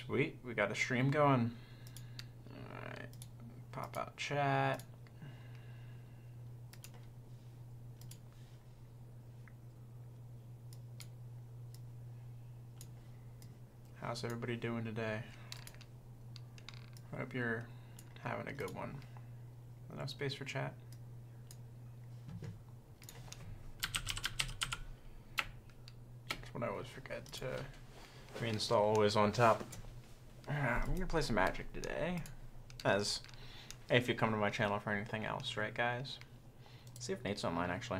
Sweet, we got a stream going. Alright, pop out chat. How's everybody doing today? I hope you're having a good one. Enough space for chat? That's what I always forget to reinstall always on top. I'm gonna play some Magic today. As if you come to my channel for anything else, right guys? Let's see if Nate's online actually.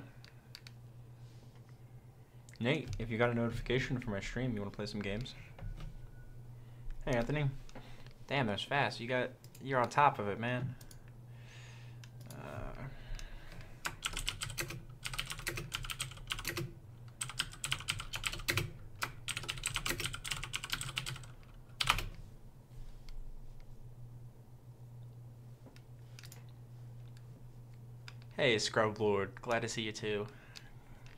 Nate, if you got a notification from my stream, you wanna play some games? Hey Anthony. Damn, that was fast. You're on top of it, man. Hey, Scrub Lord. Glad to see you too.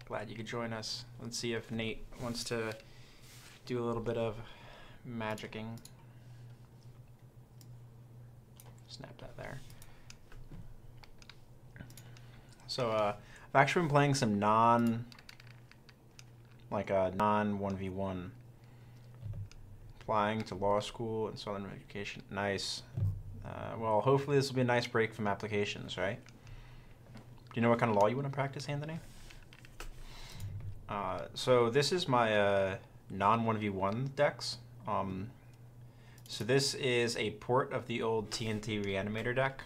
Glad you could join us. Let's see if Nate wants to do a little bit of magicking. Snap that there. So, I've actually been playing some non 1v1. Applying to law school and Southern Education. Nice. Well, hopefully this will be a nice break from applications, right? Do you know what kind of law you want to practice, Anthony? So this is my non-1v1 decks. So this is a port of the old TNT Reanimator deck.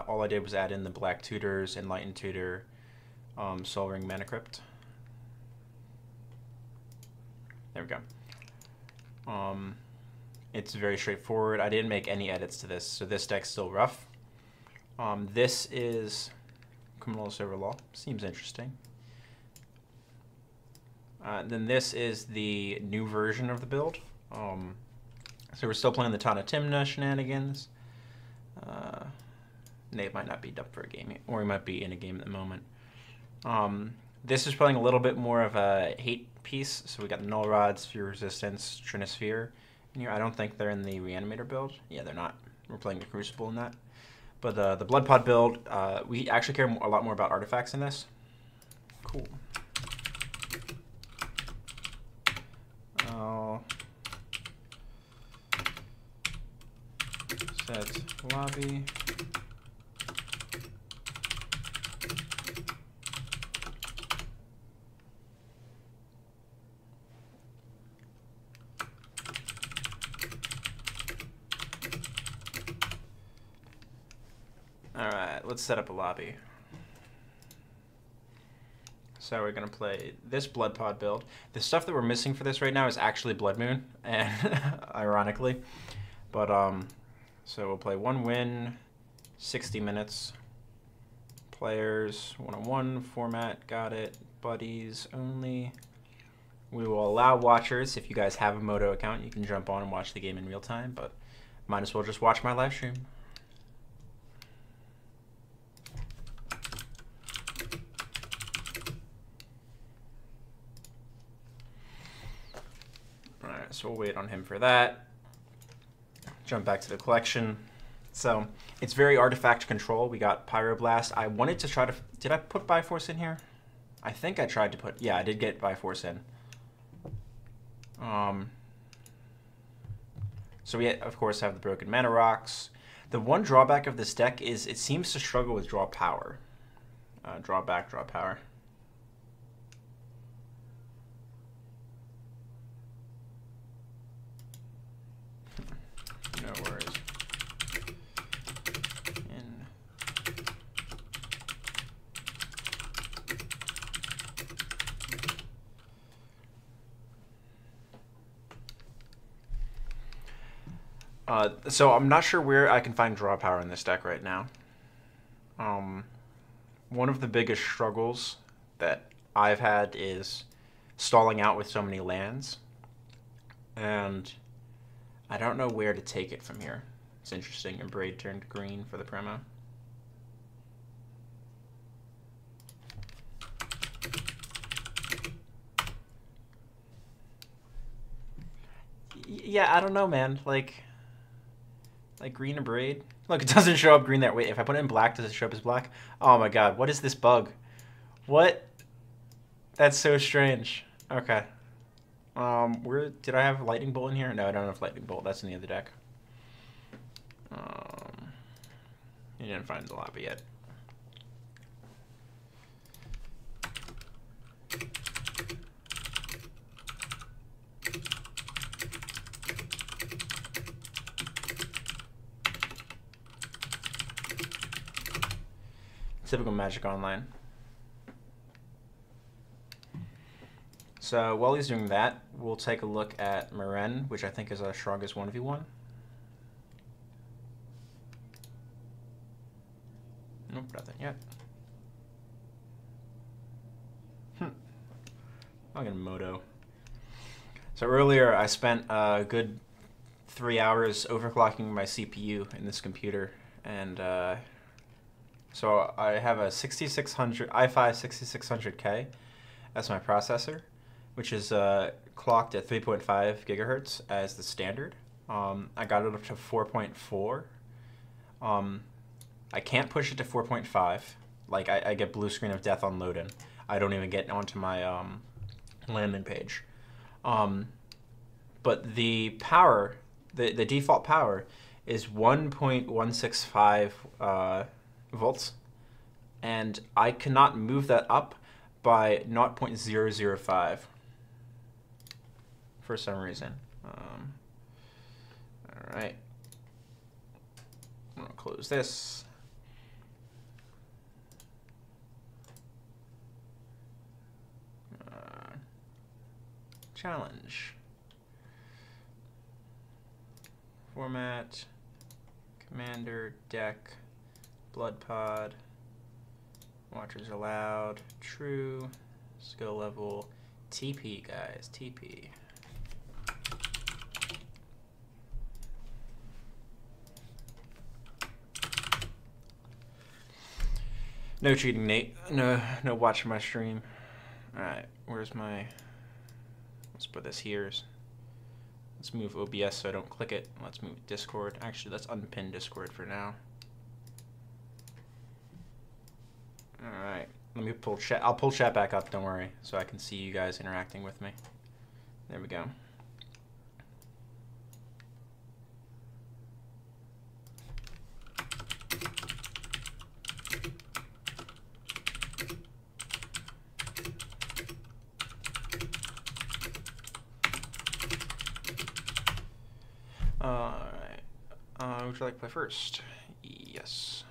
All I did was add in the Black Tutors, Enlightened Tutor, Soul Ring Mana Crypt. There we go. It's very straightforward. I didn't make any edits to this, so this deck's still rough. This is Criminal Civil Law. Seems interesting. Then this is the new version of the build. So we're still playing the Tana Timna shenanigans. Nate might not be up for a game, or he might be in a game at the moment. This is playing a little bit more of a hate piece. So we got the Null Rod, Sphere Resistance, Trinisphere. And here, I don't think they're in the Reanimator build. Yeah, they're not. We're playing the Crucible in that. But the Blood Pod build, we actually care a lot more about artifacts in this. Cool. I'll set lobby. Alright, let's set up a lobby. So we're going to play this Blood Pod build. The stuff that we're missing for this right now is actually Blood Moon, and ironically. But, so we'll play 1 win, 60 minutes. Players, 1-on-1 format, got it. Buddies only. We will allow watchers. If you guys have a Moto account, you can jump on and watch the game in real time, but might as well just watch my live stream. So we'll wait on him for that. Jump back to the collection. So it's very artifact control. We got Pyroblast. I wanted to try to... Did I put Byforce in here? I think I tried to put... Yeah, I did get Byforce in. So we, of course, have the Broken Mana Rocks. The one drawback of this deck is it seems to struggle with draw power. Draw back, draw power. No worries. So I'm not sure where I can find draw power in this deck right now. One of the biggest struggles that I've had is stalling out with so many lands. And I don't know where to take it from here. It's interesting. Your Braid turned green for the promo. Yeah, I don't know, man. Like green or braid. Look, it doesn't show up green there. Wait, if I put it in black, does it show up as black? Oh my god, what is this bug? What? That's so strange. Okay. Where did I have lightning bolt in here? No, I don't have lightning bolt. That's in the other deck. You didn't find the lobby yet. Typical Magic Online. So while he's doing that, we'll take a look at Maren, which I think is our strongest 1v1. Nope, nothing yet. I'm gonna Moto. So earlier I spent a good 3 hours overclocking my CPU in this computer, and so I have a 6600 i5 6600K. That's my processor, which is clocked at 3.5 gigahertz as the standard. I got it up to 4.4. I can't push it to 4.5. Like I get blue screen of death on load-in. I don't even get onto my landing page. But the power, the default power, is 1.165 volts, and I cannot move that up by 0.005 for some reason. All right, I'm gonna close this. Challenge. Format, commander, deck, blood pod, watchers allowed, true, skill level, TP, guys, TP. No cheating, Nate. No watching my stream. All right, where's my? Let's put this here. Let's move OBS so I don't click it. Let's move Discord. Actually, let's unpin Discord for now. All right, let me pull chat. I'll pull chat back up. Don't worry, so I can see you guys interacting with me. There we go. Would you like to play first? Yes.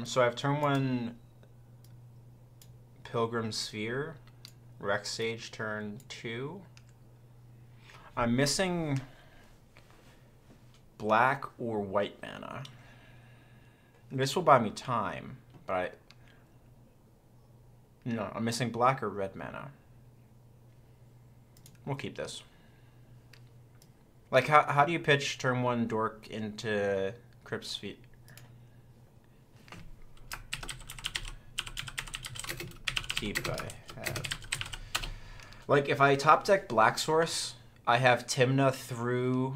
So I have turn 1 Pilgrim Sphere, Rex Sage turn 2. I'm missing black or white mana. This will buy me time, but no, I'm missing black or red mana. We'll keep this. Like, how do you pitch turn 1 Dork into Crypt Sphere? Keep I have. Like, if I top deck Black Source, I have Tymna through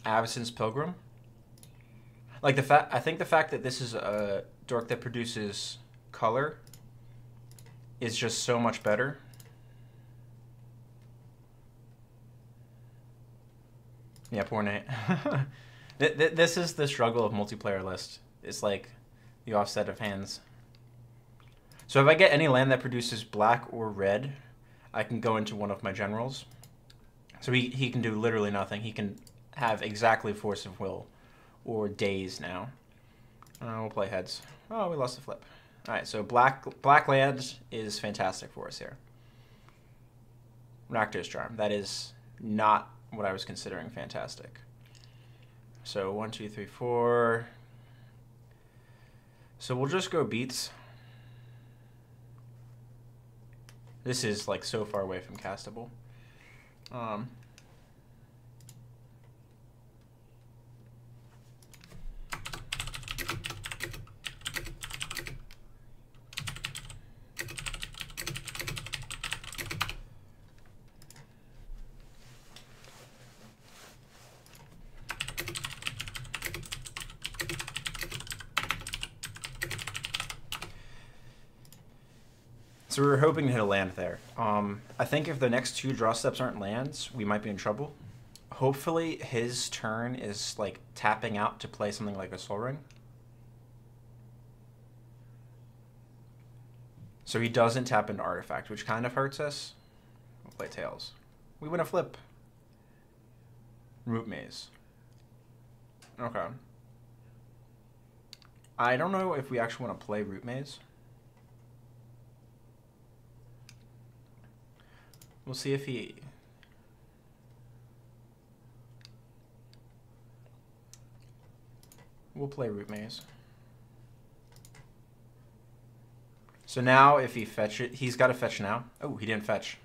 Avacyn's Pilgrim. Like, I think the fact that this is a Dork that produces color is just so much better. Yeah, poor Nate. This is the struggle of multiplayer list. It's like the offset of hands. So if I get any land that produces black or red, I can go into one of my generals. So he can do literally nothing. He can have exactly Force of Will or Daze now. We'll play heads. Oh, we lost the flip. All right, so black land is fantastic for us here. Rakdos Charm. That is not what I was considering fantastic. So 1, 2, 3, 4. So we'll just go beats. This is like so far away from castable. So we were hoping to hit a land there. I think if the next 2 draw steps aren't lands, we might be in trouble. Hopefully his turn is like tapping out to play something like a Soul Ring. So he doesn't tap into Artifact, which kind of hurts us. We'll play Tails. We win a flip. Root Maze. Okay. I don't know if we actually want to play Root Maze. We'll see if he... We'll play Root Maze. So now if he fetch it, he's got to fetch now. Oh, he didn't fetch.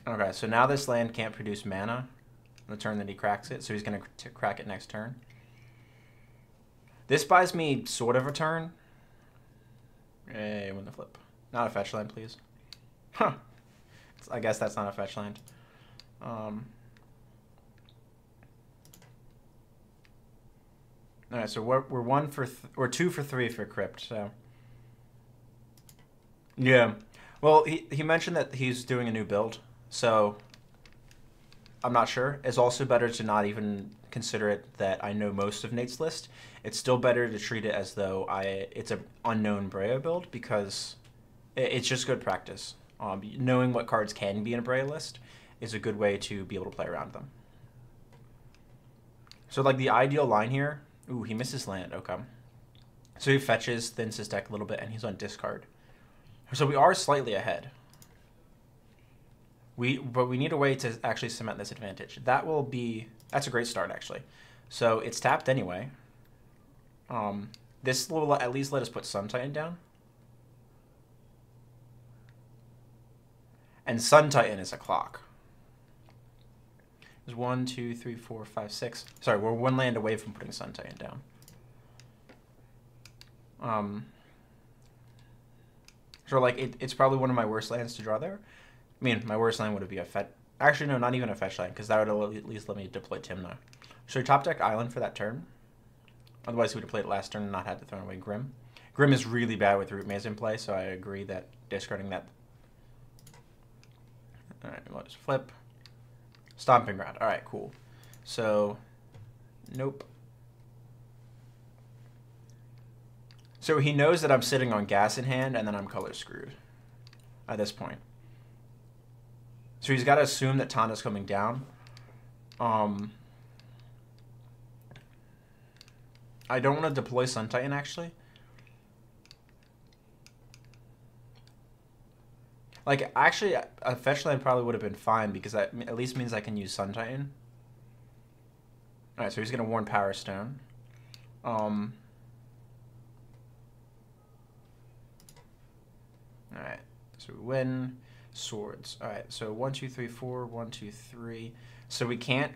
Okay, so now this land can't produce mana on the turn that he cracks it, so he's going to crack it next turn. This buys me sort of a turn. Hey, win the flip. Not a fetch land, please. Huh. I guess that's not a fetch land. All right, so we're 2 for 3 for Crypt. So yeah, well he mentioned that he's doing a new build, so I'm not sure. It's also better to not even consider it that I know most of Nate's list. It's still better to treat it as though it's an unknown Brea build, because it's just good practice. Knowing what cards can be in a Brea list is a good way to be able to play around them. So like the ideal line here, ooh, he misses land, okay. So he fetches, thins his deck a little bit, and he's on discard. So we are slightly ahead. But we need a way to actually cement this advantage. That's a great start, actually. So it's tapped anyway. This will at least let us put Sun Titan down. And Sun Titan is a clock. There's 1, 2, 3, 4, 5, 6. Sorry, we're 1 land away from putting Sun Titan down. So like it's probably one of my worst lands to draw there. I mean, my worst land would be a fetch. Actually, no, not even a fetch land, because that would at least let me deploy Timna. Should we top deck Island for that turn? Otherwise, we would have played it last turn and not had to throw away Grim. Grim is really bad with Root Maze in play, so I agree that discarding that. All right, let's flip. Stomping Ground. All right, cool. So, nope. So he knows that I'm sitting on gas in hand, and then I'm color screwed at this point. So he's got to assume that Tana's coming down. I don't want to deploy Sun Titan, actually. Like, actually, a fetch land probably would have been fine, because that at least means I can use Sun Titan. Alright, so he's going to warn Power Stone. Alright, so we win. Swords. Alright, so 1, 2, 3, 4, 1, 2, 3. So we can't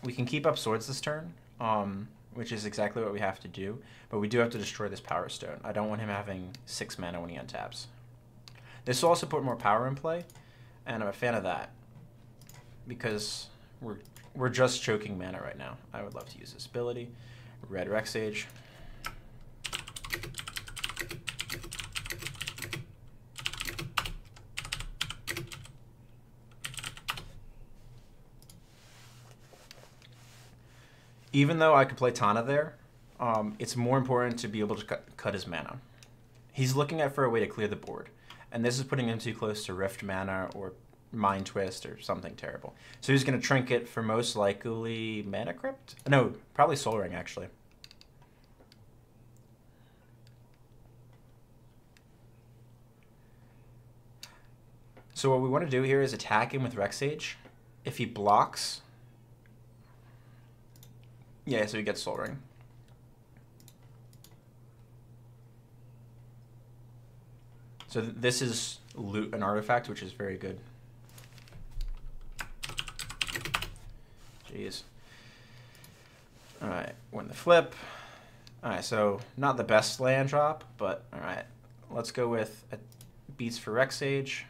we can keep up swords this turn, which is exactly what we have to do, but we do have to destroy this Power Stone. I don't want him having 6 mana when he untaps. This will also put more power in play, and I'm a fan of that, because we're just choking mana right now. I would love to use this ability. Red Rex Sage. Even though I could play Tana there, it's more important to be able to cut his mana. He's looking for a way to clear the board, and this is putting him too close to Rift Mana or Mind Twist or something terrible. So he's going to trinket for most likely Mana Crypt? No, probably Soul Ring, actually. So what we want to do here is attack him with Rex Sage. If he blocks... Yeah, so he gets Soul Ring. So this is loot an artifact, which is very good. Jeez. Alright, win the flip. Alright, so not the best land drop, but alright. Let's go with a Beats for Rex Sage.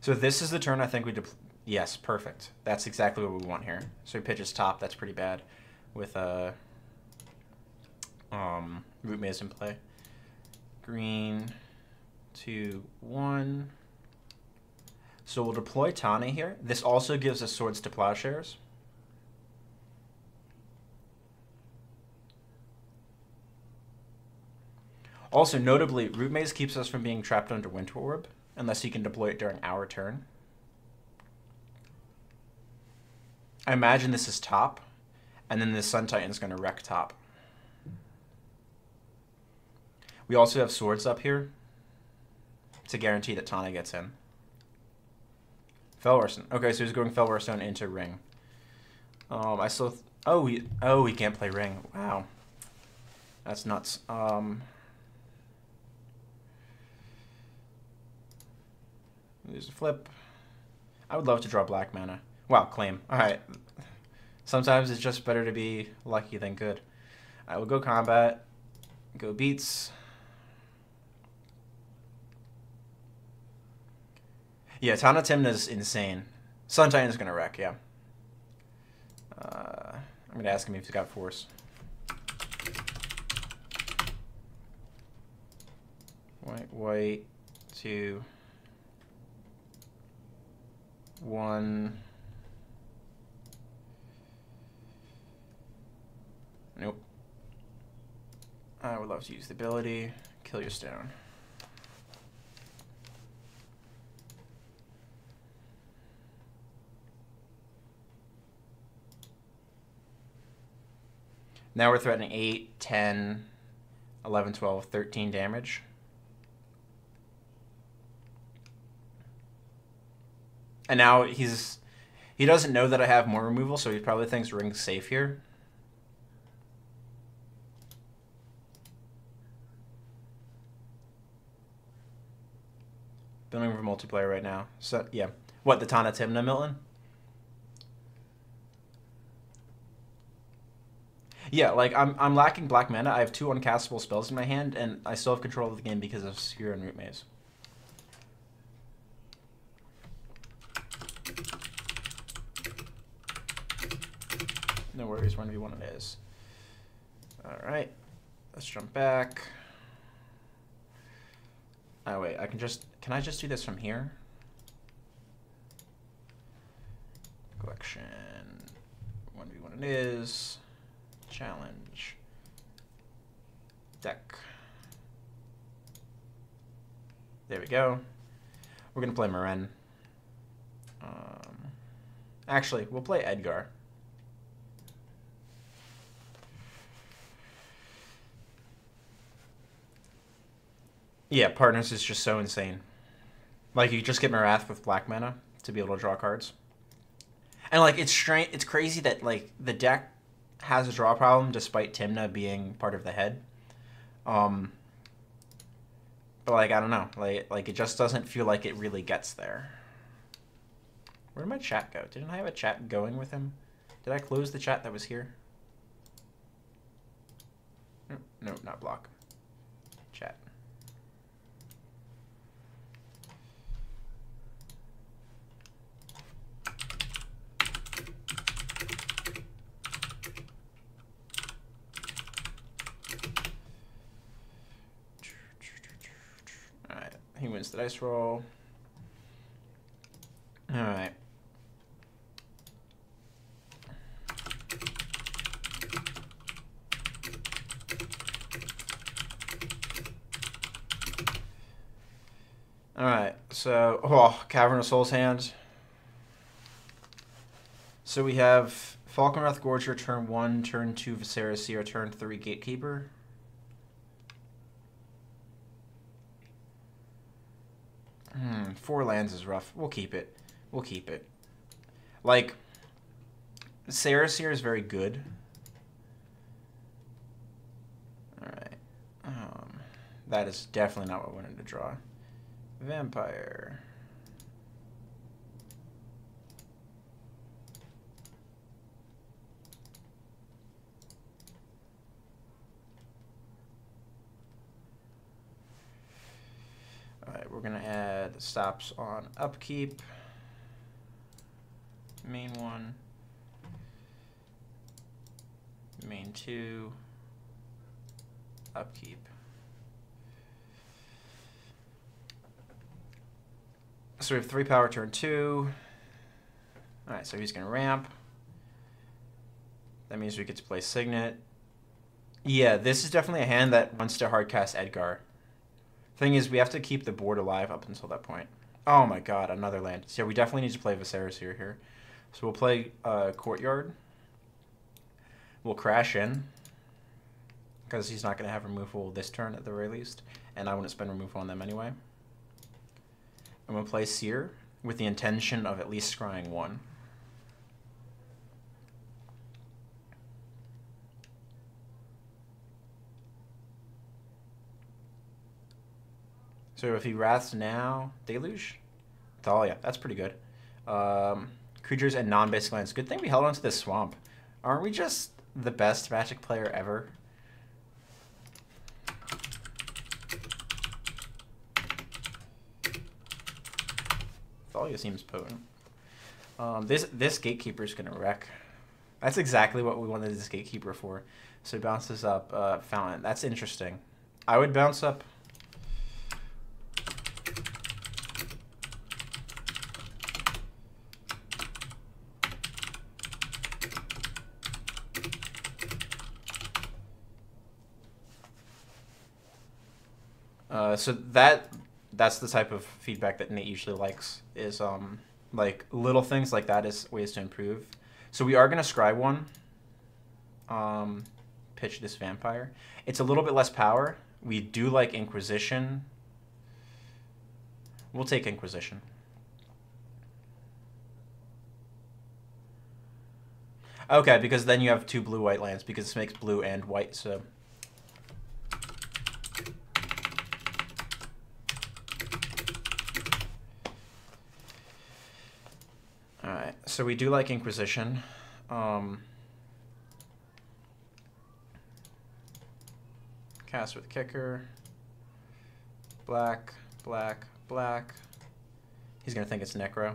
So this is the turn I think we deploy. Yes, perfect. That's exactly what we want here. So he pitches top. That's pretty bad with a Root Maze in play. Green, 2, 1. So we'll deploy Tani here. This also gives us Swords to Plowshares. Also, notably, Root Maze keeps us from being trapped under Winter Orb, unless you can deploy it during our turn. I imagine this is top, and then the Sun Titan's going to wreck top. We also have Swords up here to guarantee that Tana gets in. Felwarstone. Okay, so he's going Felwarstone into Ring. I still... we can't play Ring. Wow. That's nuts. There's a flip. I would love to draw black mana. Wow, claim. Alright. Sometimes it's just better to be lucky than good. I will go combat. Go beats. Yeah, Tana Timna's insane. Sun Titan's gonna wreck, yeah. I'm gonna ask him if he's got force. White, 2, 1. Nope. I would love to use the ability. Kill your stone. Now we're threatening 8, 10, 11, 12, 13 damage. And now he doesn't know that I have more removal, so he probably thinks Ring's safe here. Building for multiplayer right now. So yeah. What, the Tana Timna, Milton? Yeah, like I'm lacking black mana. I have 2 uncastable spells in my hand, and I still have control of the game because of Sphere and Root Maze. No worries, 1v1 it is. Alright, let's jump back. Oh wait, can I just do this from here? Collection, 1v1 it is. Challenge. Deck. There we go. We're gonna play Maren. Actually, we'll play Edgar. Yeah, Partners is just so insane. Like, you just get Marath with black mana to be able to draw cards. And, like, it's crazy that, like, the deck has a draw problem despite Timna being part of the head. But, like, I don't know. Like, it just doesn't feel like it really gets there. Where did my chat go? Didn't I have a chat going with him? Did I close the chat that was here? No, not block. Chat. Alright, he wins the dice roll. Alright. Alright, so, Cavern of Souls hand. So we have Falkenrath Gorger, turn 1, turn 2, Viserys Seer, turn 3, Gatekeeper. Four lands is rough. We'll keep it. We'll keep it. Like, Seer is very good. Alright. That is definitely not what I wanted to draw. Vampire. Alright, we're gonna add stops on upkeep. Main 1. Main 2. Upkeep. So we have 3 power turn 2. Alright, so he's going to ramp. That means we get to play Signet. Yeah, this is definitely a hand that wants to hardcast Edgar. Thing is, we have to keep the board alive up until that point. Oh my god, another land. So yeah, we definitely need to play Viserys here. So we'll play Courtyard. We'll crash in, because he's not going to have removal this turn at the very least, and I wouldn't spend removal on them anyway. And we'll play Seer with the intention of at least scrying 1. So if he Wraths now, Deluge? Thalia, that's pretty good. Creatures and non-basic lands. Good thing we held on to this swamp. Aren't we just the best Magic player ever? Thalia seems potent. This Gatekeeper is going to wreck. That's exactly what we wanted this Gatekeeper for. So he bounces up Fountain. That's interesting. I would bounce up... So that's the type of feedback that Nate usually likes, is like little things like that is ways to improve. So we are gonna scry 1. Pitch this Vampire. It's a little bit less power. We do like Inquisition. We'll take Inquisition. Okay, because then you have 2 blue-white lands, because this makes blue and white, so... Alright, so we do like Inquisition. Cast with Kicker. Black, black, black. He's going to think it's Necro.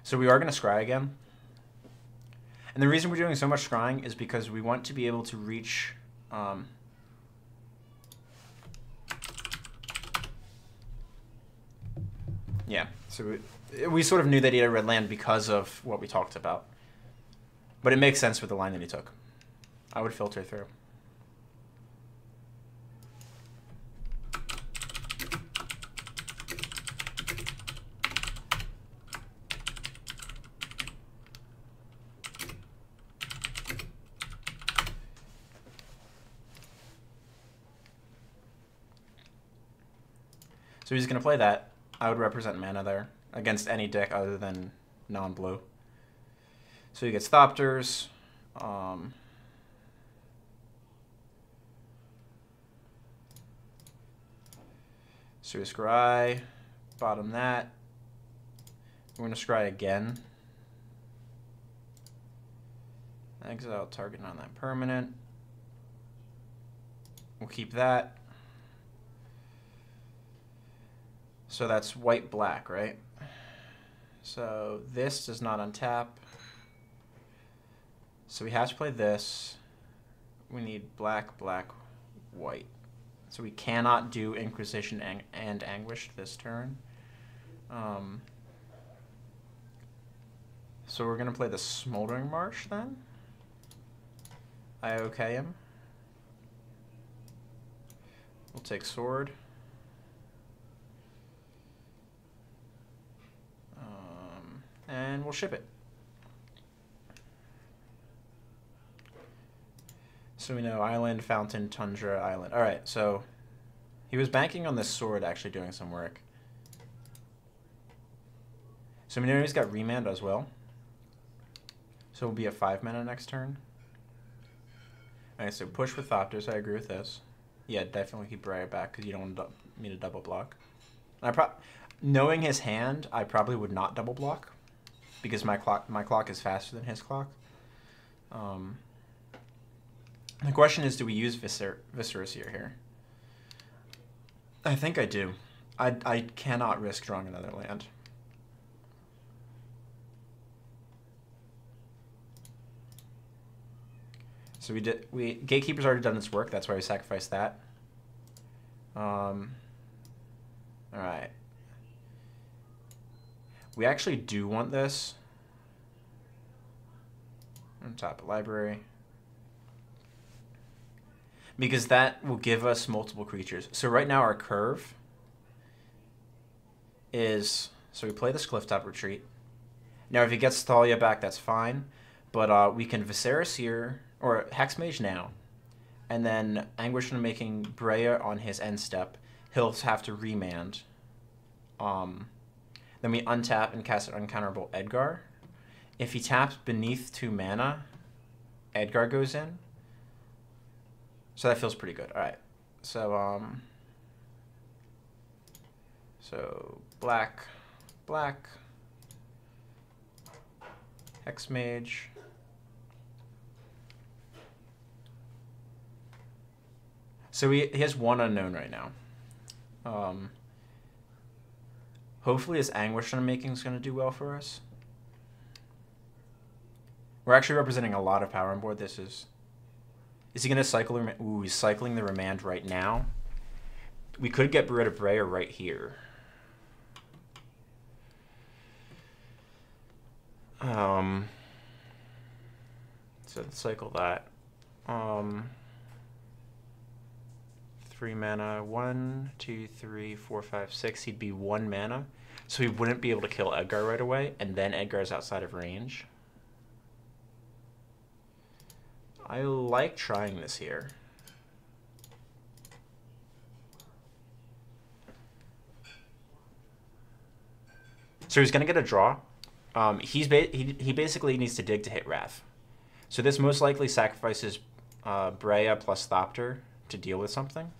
So we are going to scry again. And the reason we're doing so much scrying is because we want to be able to reach... yeah, so we sort of knew that he had a red land because of what we talked about. But it makes sense with the line that he took. I would filter through. So he's going to play that. I would represent mana there against any deck other than non-blue. So he gets Thopters. So we scry. Bottom that. We're going to scry again. Exile target on that permanent. We'll keep that. So that's white, black, right? So this does not untap. So we have to play this. We need black, black, white. So we cannot do Inquisition and Anguished this turn. So we're going to play the Smoldering Marsh then. I okay him. We'll take Sword. And we'll ship it. So we know Island, Fountain, Tundra, Island. Alright, so he was banking on this sword actually doing some work. So we know he's got Remand as well. So we'll be at 5 mana next turn. Alright, so push with Thopters. I agree with this. Yeah, definitely keep Briar back because you don't want me to double block. Knowing his hand, I probably would not double block. Because my clock is faster than his clock. The question is, do we use Viserys here? I think I do. I cannot risk drawing another land. So Gatekeeper's already done its work. That's why we sacrificed that. All right. We actually do want this. On top of library. Because that will give us multiple creatures. So right now our curve is... So we play this Clifftop Retreat. Now if he gets Thalia back, that's fine. But we can Viserys here, or Hexmage now. And then Anguish and making Breya on his end step. He'll have to remand. Then we untap and cast an uncounterable Edgar. If he taps beneath 2 mana, Edgar goes in. So that feels pretty good. All right. So black, Hexmage. So he has 1 unknown right now. Hopefully his Anguish Unmaking is going to do well for us. We're actually representing a lot of power on board. Is he going to cycle? Ooh, he's cycling the Remand right now. We could get Beretta Breya right here. So let's cycle that. 3 mana. 1, 2, 3, 4, 5, 6. He'd be 1 mana. So he wouldn't be able to kill Edgar right away, and then Edgar's outside of range. I like trying this here. So he's going to get a draw. He basically needs to dig to hit Wrath. So this most likely sacrifices Breya plus Thopter to deal with something.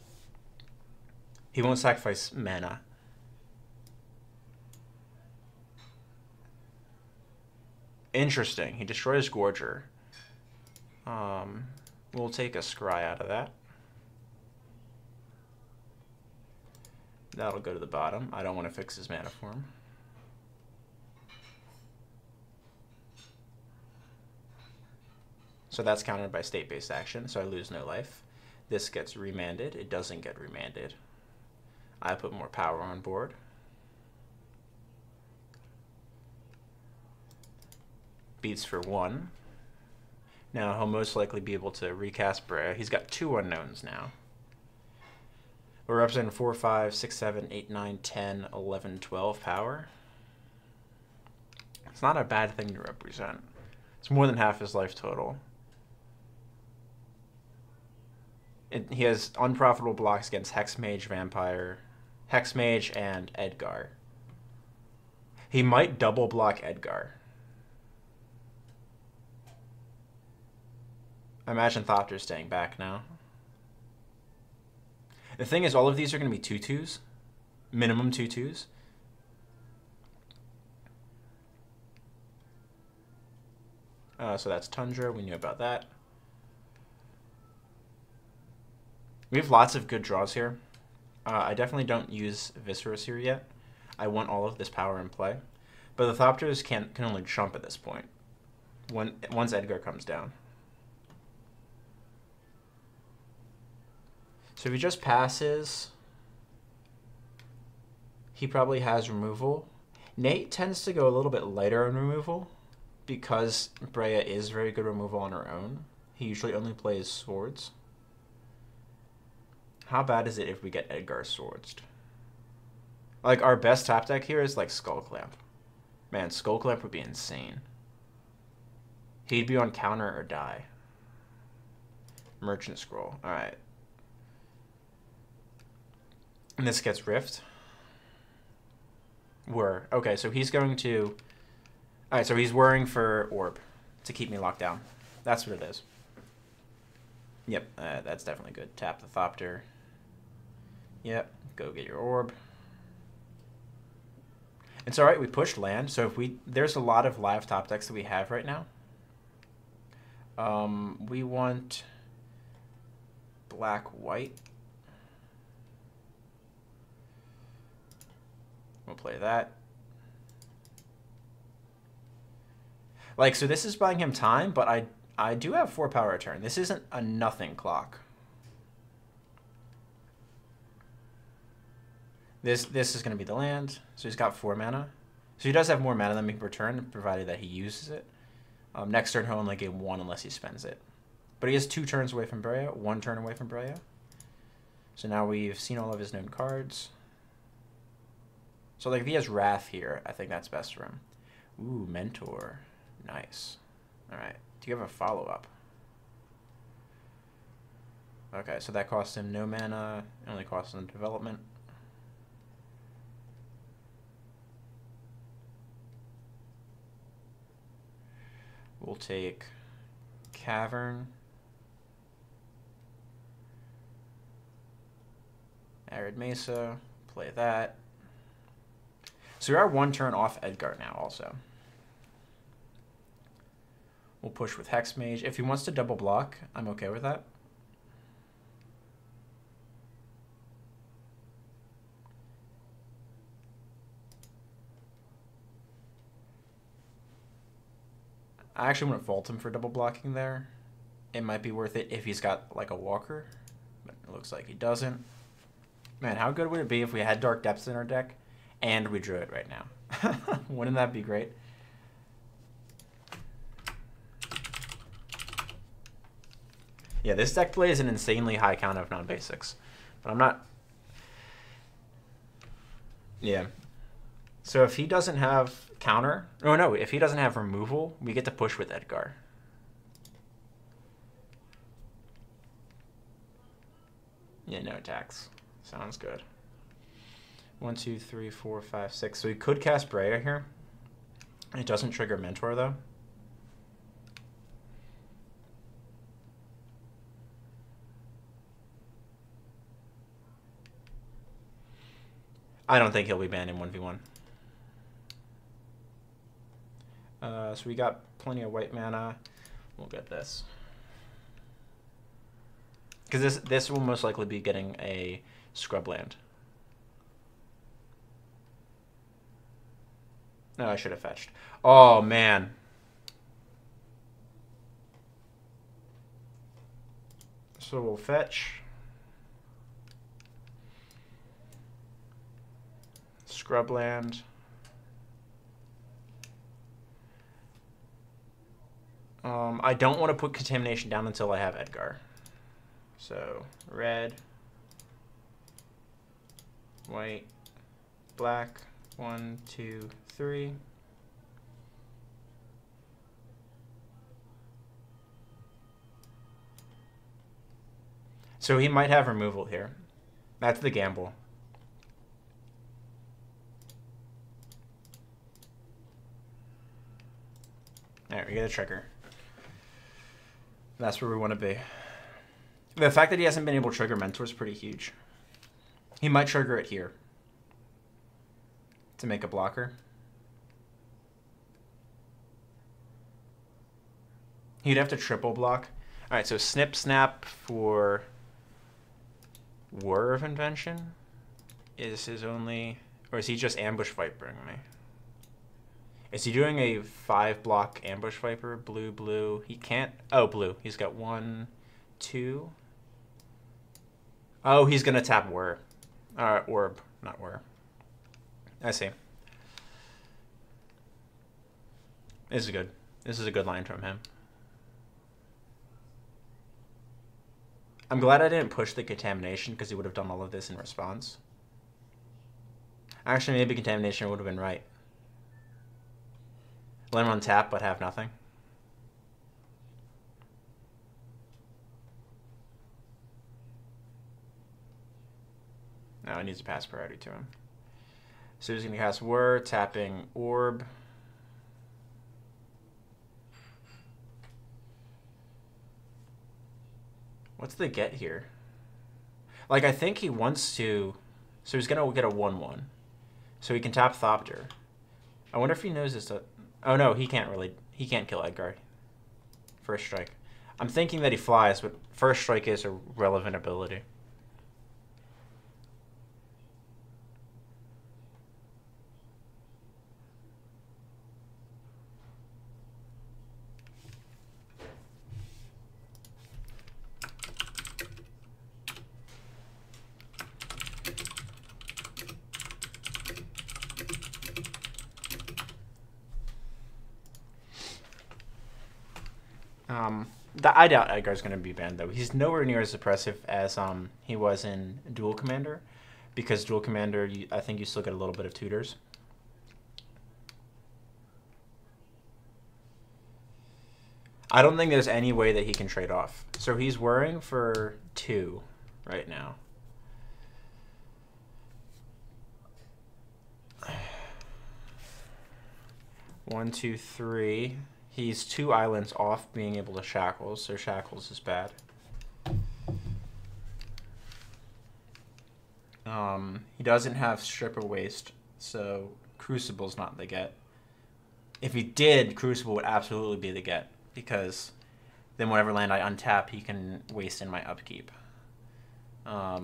He won't sacrifice mana. Interesting. He destroys Gorger. We'll take a Scry out of that. That'll go to the bottom. I don't want to fix his mana for him. So that's countered by state-based action, so I lose no life. This gets remanded. It doesn't get remanded. I put more power on board. Beats for 1. Now he'll most likely be able to recast Breya. He's got 2 unknowns now. We're representing 4, 5, 6, 7, 8, 9, 10, 11, 12 power. It's not a bad thing to represent. It's more than half his life total. He has unprofitable blocks against Hexmage, Vampire, Hexmage, and Edgar. He might double block Edgar. I imagine Thopter's staying back now. The thing is, all of these are going to be 2/2s. Minimum 2/2s. So that's Tundra. We knew about that. We have lots of good draws here. I definitely don't use Viserys here yet. I want all of this power in play. But the Thopters can only trump at this point. Once Edgar comes down. So if he just passes, he probably has removal. Nate tends to go a little bit lighter on removal because Breya is very good removal on her own. He usually only plays swords. How bad is it if we get Edgar swords? Like, our best top deck here is like Skull Clamp. Man, Skull Clamp would be insane. He'd be on counter or die. Merchant Scroll. Alright. And this gets Rift. Whir. Okay, so he's going to... Alright, so he's whirring for Orb to keep me locked down. That's what it is. Yep, that's definitely good. Tap the Thopter. Yep, go get your Orb. It's alright, we pushed land, so if there's a lot of live top decks that we have right now. We want black-white. We'll play that. Like, so this is buying him time, but I do have 4 power return. This isn't a nothing clock. This is going to be the land. So he's got 4 mana. So he does have more mana than we can return, provided that he uses it. Next turn he'll only gain 1 unless he spends it. But he is 2 turns away from Brea, 1 turn away from Brea. So now we've seen all of his known cards. So like if he has Wrath here, I think that's best for him. Ooh, Mentor. Nice. Alright. Do you have a follow-up? Okay, so that costs him no mana. It only costs him development. We'll take Cavern. Arid Mesa. Play that. So we are 1 turn off Edgar now also. We'll push with Hex Mage. If he wants to double block, I'm okay with that. I actually wouldn't fault him for double blocking there. It might be worth it if he's got like a walker, but it looks like he doesn't. Man, how good would it be if we had Dark Depths in our deck and we drew it right now? Wouldn't that be great? Yeah, this deck plays an insanely high count of non-basics, but I'm not... Yeah. So if he doesn't have counter... Oh, no, if he doesn't have removal, we get to push with Edgar. Yeah, no attacks. Sounds good. 1, 2, 3, 4, 5, 6. So we could cast Brea here. It doesn't trigger Mentor, though. I don't think he'll be banned in 1v1. So we got plenty of white mana. We'll get this. Because this will most likely be getting a scrubland. No, I should have fetched. Oh, man. So we'll fetch. Scrubland. I don't want to put Contamination down until I have Edgar. So, red, white, black, 1, 2, 3. So he might have removal here. That's the gamble. Alright, we get a trigger. That's where we want to be. The fact that he hasn't been able to trigger Mentor is pretty huge. He might trigger it here to make a blocker. He'd have to triple block. Alright, so Snip Snap for War of Invention is his only... Or is he just Ambush Vipering me? Is he doing a 5-block Ambush Viper? Blue, blue. He can't... Oh, blue. He's got 1, 2... Oh, he's going to tap Whir. Orb, not Whir. I see. This is good. This is a good line from him. I'm glad I didn't push the Contamination because he would have done all of this in response. Actually, maybe Contamination would have been right. Let him on tap, but have nothing. No, it needs to pass priority to him. So he's going to cast Whir, tapping Orb. What's the get here? Like, I think he wants to... So he's going to get a 1-1. So he can tap Thopter. I wonder if he knows this... Oh, no, he can't really... He can't kill Edgar. First strike. I'm thinking that he flies, but first strike is a relevant ability. I doubt Edgar's going to be banned, though. He's nowhere near as oppressive as he was in Dual Commander, because Dual Commander, I think you still get a little bit of tutors. I don't think there's any way that he can trade off. So he's worrying for 2 right now. One, two, three. He's 2 islands off being able to shackles, so shackles is bad. He doesn't have strip or waste, so Crucible's not the get. If he did, Crucible would absolutely be the get, because then whatever land I untap, he can waste in my upkeep. Yeah,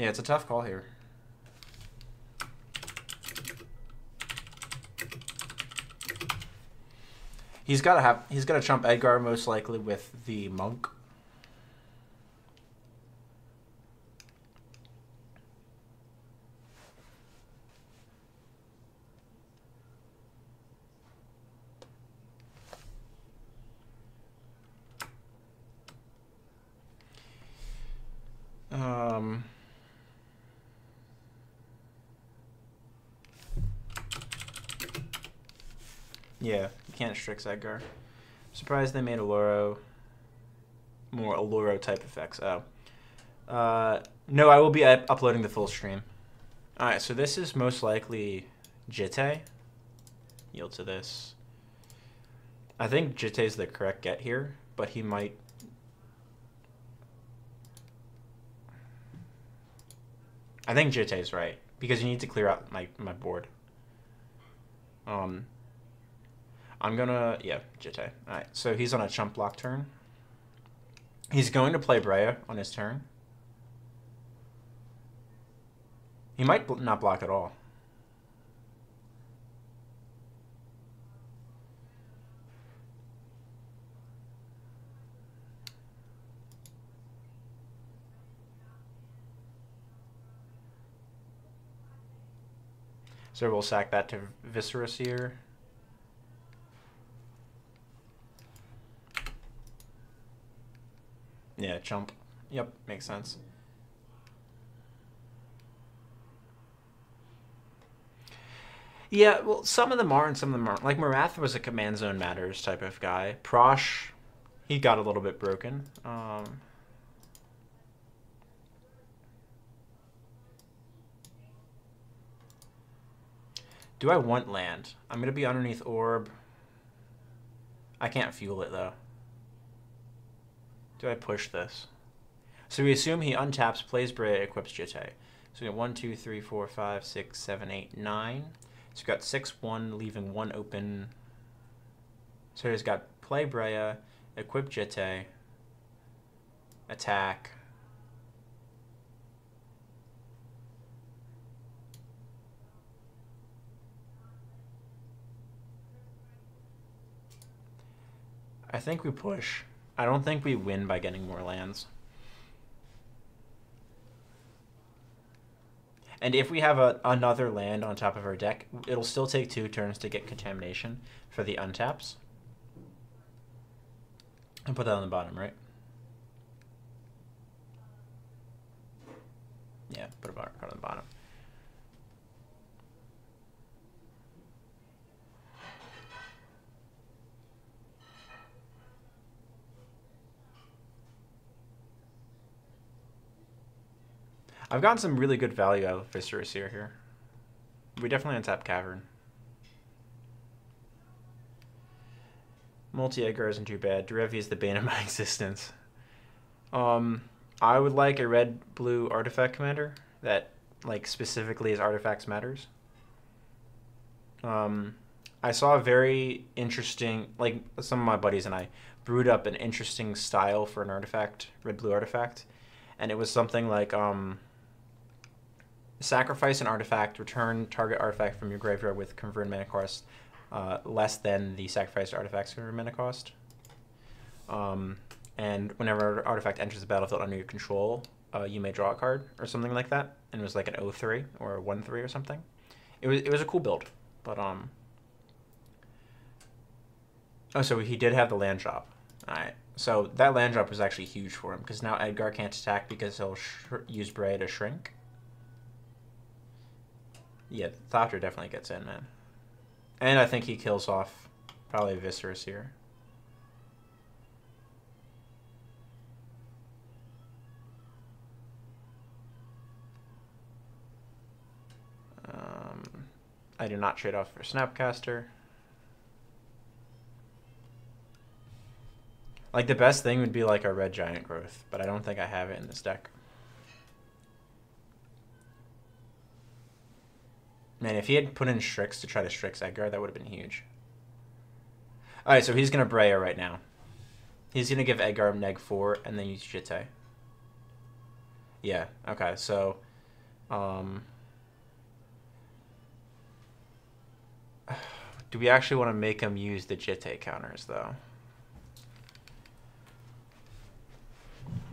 it's a tough call here. He's gotta trump Edgar most likely with the monk. Yeah, you can't Strix Edgar. Surprised they made Alluro more Alluro type effects. Oh. No, I will be uploading the full stream. Alright, so this is most likely Jitte. Yield to this. I think Jitte is the correct get here, but he might... I think Jitte is right, because you need to clear out my board. I'm gonna... Yeah, Jitte. Alright, so he's on a chump block turn. He's going to play Breya on his turn. He might not block at all. So we'll sack that to Viscera Seer. Yeah, chump. Yep, makes sense. Yeah, well, some of them are and some of them aren't. Like, Marath was a command zone matters type of guy. Prosh, he got a little bit broken. Do I want land? I'm going to be underneath Orb. I can't fuel it, though. Do I push this? So we assume he untaps, plays Breya, equips Jitte. So we got 1, 2, 3, 4, 5, 6, 7, 8, 9. So we got 6, 1, leaving 1 open. So he's got play Breya, equip Jitte, attack. I think we push. I don't think we win by getting more lands. And if we have another land on top of our deck, it'll still take 2 turns to get Contamination for the untaps. And put that on the bottom, right? Yeah, put a card on the bottom. I've gotten some really good value out of Viscera Seer here. We definitely untap Cavern. Multi-Edgar isn't too bad. Derevi is the bane of my existence. I would like a red-blue artifact commander that, like, specifically as artifacts matters. I saw a very interesting, like, some of my buddies and I brewed up an interesting style for an artifact, red-blue artifact, and it was something like, sacrifice an artifact, return target artifact from your graveyard with converted mana cost less than the sacrificed artifact's converted mana cost. And whenever an artifact enters the battlefield under your control, you may draw a card or something like that. And it was like an 0-3 or a 1-3 or something. It was a cool build, but oh, so he did have the land drop. All right, so that land drop was actually huge for him because now Edgar can't attack because he'll use Bray to shrink. Yeah, Thopter definitely gets in, man. And I think he kills off probably Viscerus here. I do not trade off for Snapcaster. Like, the best thing would be like a red Giant Growth, but I don't think I have it in this deck. Man, if he had put in Strix to try to Strix Edgar, that would have been huge. Alright, so he's going to Breya right now. He's going to give Edgar neg 4 and then use Jitte. Yeah, okay, so... do we actually want to make him use the Jitte counters, though?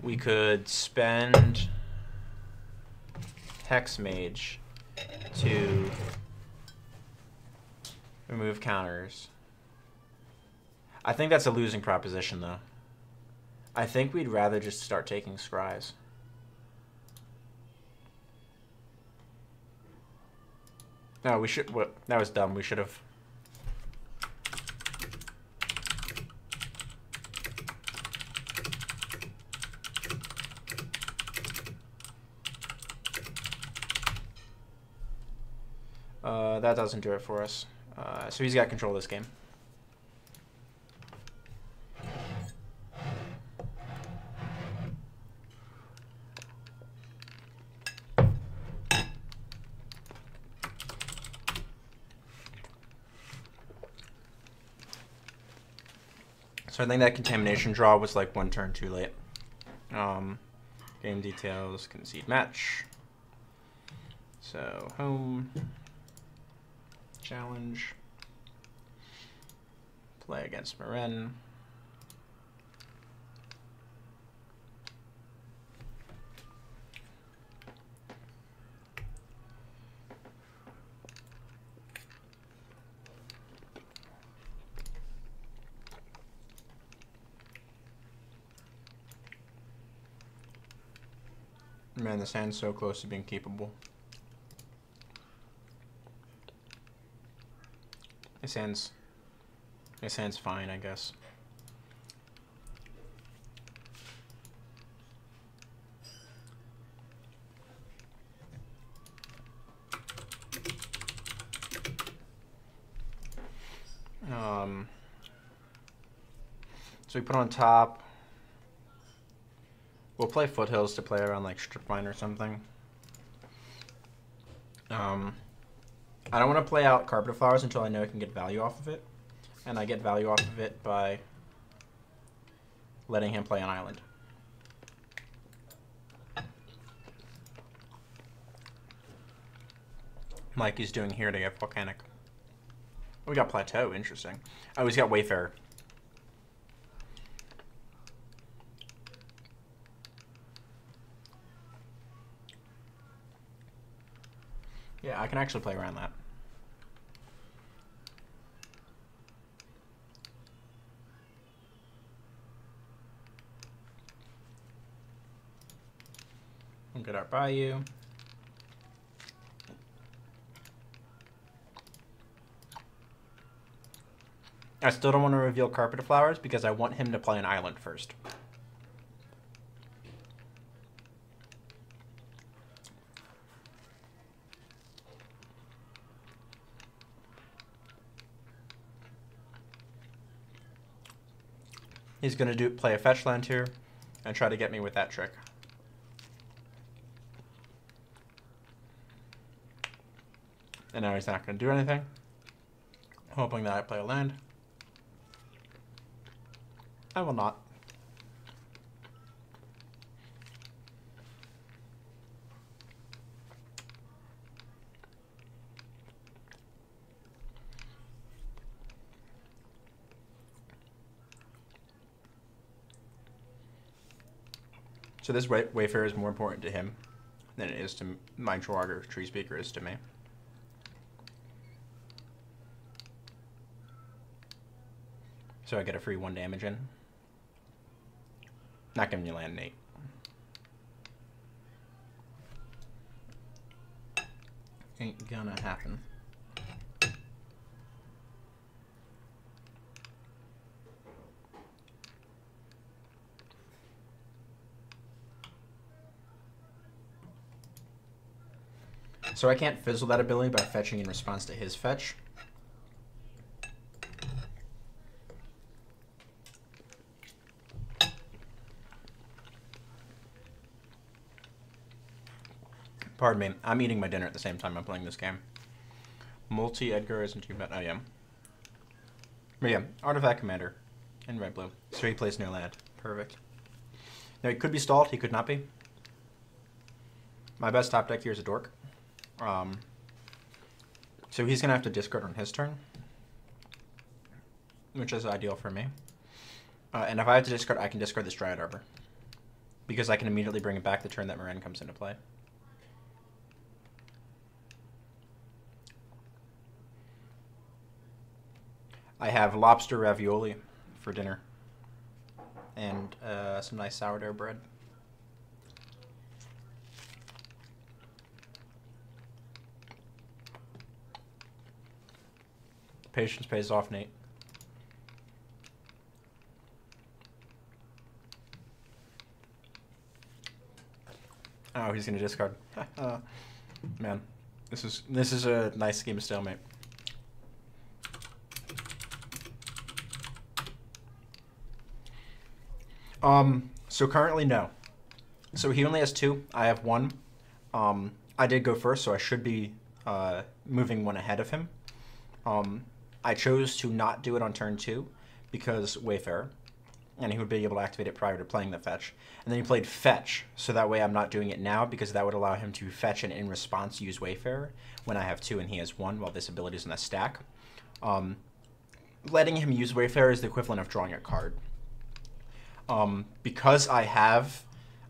We could spend Hex Mage to remove counters. I think that's a losing proposition, though. I think we'd rather just start taking Scries. No, we should... What? That was dumb. We should have... that doesn't do it for us. So he's got control of this game. So I think that Contamination draw was like one turn too late. Game details, concede match. So home, challenge, play against Marin. Man, this hand's so close to being keepable. This hand's fine, I guess. So we put on top. We'll play Foothills to play around like Stripmine or something. I don't want to play out Carpet of Flowers until I know I can get value off of it. And I get value off of it by letting him play an island. Like he's doing here to get Volcanic. Oh, we got Plateau, interesting. Oh, he's got Wayfarer. Yeah, I can actually play around that. We'll get our Bayou. I still don't want to reveal Carpet of Flowers because I want him to play an island first. He's going to play a fetch land here and try to get me with that trick. And now he's not going to do anything. Hoping that I play a land. I will not. So this Wayfarer is more important to him than it is to Mind Troll or Tree Speaker is to me. So I get a free 1 damage in. Not giving you land, Nate. Ain't gonna happen. So I can't fizzle that ability by fetching in response to his fetch. Pardon me, I'm eating my dinner at the same time I'm playing this game. Multi-Edgar isn't too bad. Oh, yeah. But yeah, Artifact Commander in red-blue. So he plays near land. Perfect. Now, he could be stalled. He could not be. My best top deck here is a Dork. So he's going to have to discard on his turn, which is ideal for me. And if I have to discard, I can discard this Dryad Arbor, because I can immediately bring it back the turn that Moran comes into play. I have lobster ravioli for dinner, and some nice sourdough bread. Patience pays off, Nate. Oh, he's gonna discard. Man, this is a nice game of stalemate. So currently, no. So he only has 2. I have 1. I did go first, so I should be moving 1 ahead of him. I chose to not do it on turn 2 because Wayfarer, and he would be able to activate it prior to playing the fetch. And then he played fetch, so that way I'm not doing it now, because that would allow him to fetch and in response use Wayfarer when I have 2 and he has 1 while this ability is in a stack. Letting him use Wayfarer is the equivalent of drawing a card. Because I have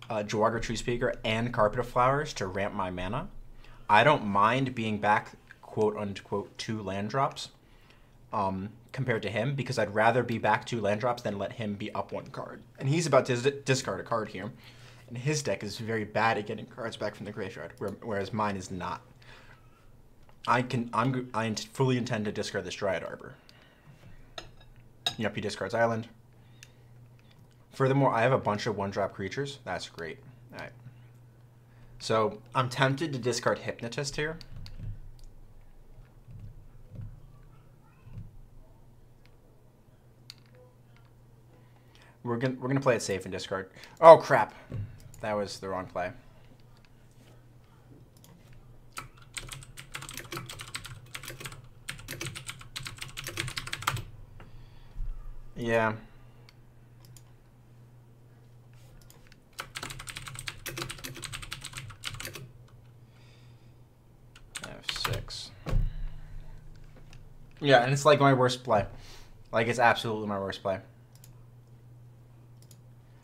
Joarger Tree Speaker and Carpet of Flowers to ramp my mana, I don't mind being back, quote unquote, 2 land drops compared to him, because I'd rather be back 2 land drops than let him be up 1 card. And he's about to discard a card here, and his deck is very bad at getting cards back from the graveyard, whereas mine is not. I fully intend to discard this Dryad Arbor. Yep, he discards Island. Furthermore, I have a bunch of 1-drop creatures. That's great. All right. So I'm tempted to discard Hypnotist here. We're gonna play it safe and discard. Oh crap, that was the wrong play. Yeah. F6. Yeah, and it's like my worst play. Like, it's absolutely my worst play.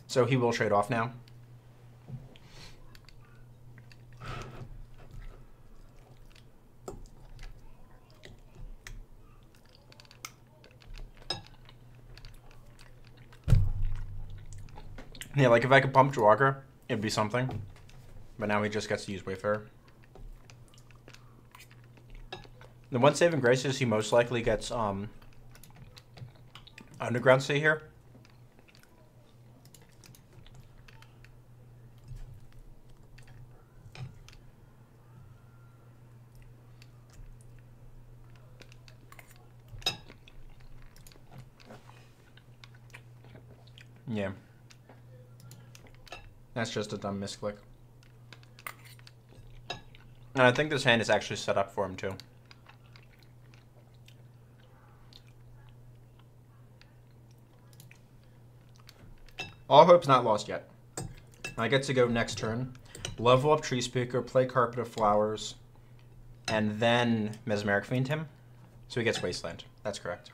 So he will trade off now. Yeah, like if I could pump Joarger, it'd be something. But now he just gets to use Wayfarer. The one saving grace is he most likely gets Underground Sea here. Yeah. That's just a dumb misclick. And I think this hand is actually set up for him too. All hope's not lost yet. I get to go next turn, level up Tree Speaker, play Carpet of Flowers, and then Mesmeric Fiend him. So he gets Wasteland. That's correct.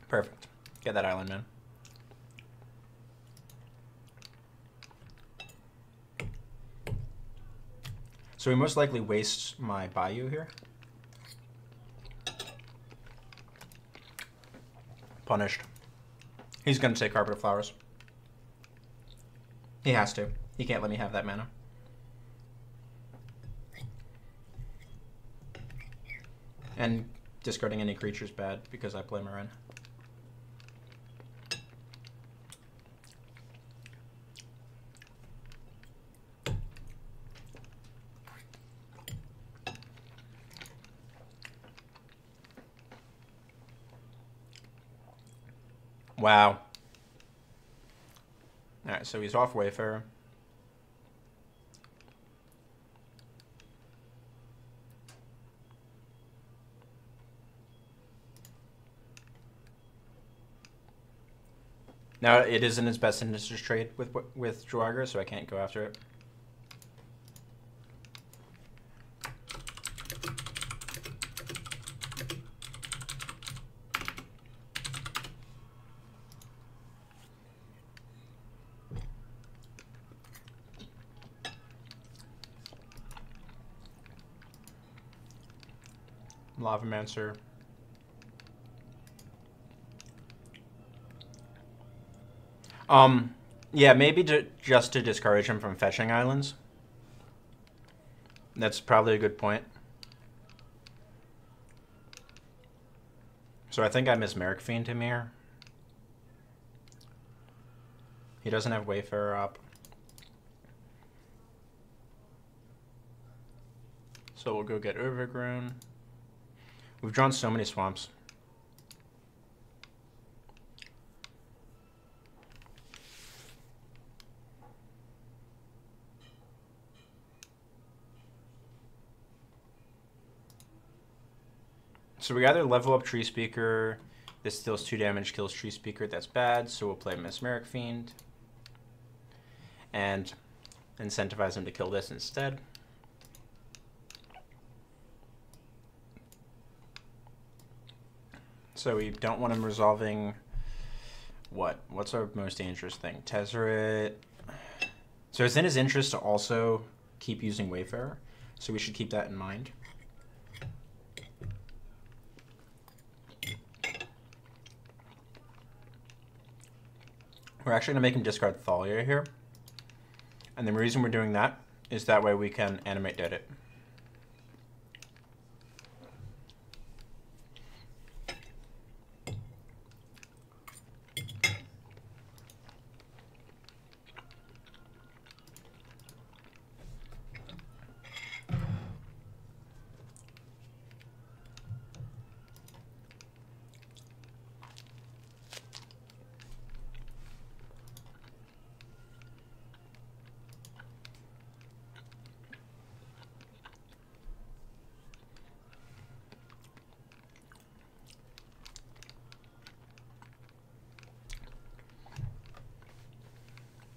Perfect. Get that island, man. So he most likely wastes my Bayou here. Punished. He's gonna say Carpet of Flowers. He has to. He can't let me have that mana. And discarding any creature's bad because I play Marin. Wow. Alright, so he's off Wayfarer. Now, it is in his best interest to trade with Draugr, so I can't go after it. Lavamancer. Yeah, maybe just to discourage him from fetching islands. That's probably a good point. So I think I Mesmeric Fiend him here. He doesn't have Wayfarer up. So we'll go get Overgrown. We've drawn so many swamps. So we either level up Tree Speaker. This deals 2 damage, kills Tree Speaker. That's bad. So we'll play Mesmeric Fiend. And incentivize him to kill this instead. So we don't want him resolving what? What's our most dangerous thing? Tezzeret. So it's in his interest to also keep using Wayfarer. So we should keep that in mind. We're actually going to make him discard Thalia here. And the reason we're doing that is that way we can animate dead it.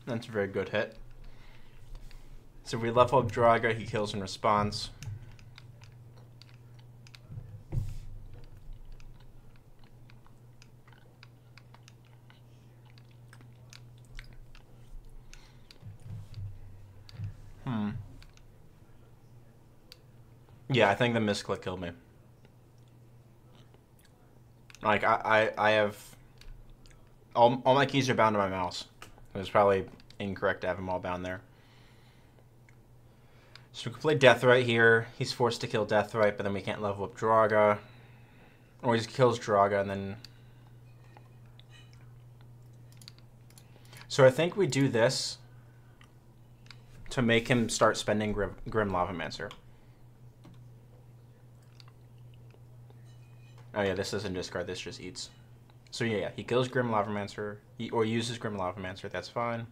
That's a very good hit. So if we level up Draugr, he kills in response. Yeah, I think the misclick killed me. Like, I have... All my keys are bound to my mouse. It was probably incorrect to have them all bound there. So we can play Deathrite here. He's forced to kill Deathrite, but then we can't level up Draugr. Or he kills Draugr and then... So I think we do this to make him start spending Grim Lavamancer. Oh yeah, this doesn't discard, this just eats. So yeah, he kills Grim Lavamancer, or uses Grim Lavamancer, that's fine.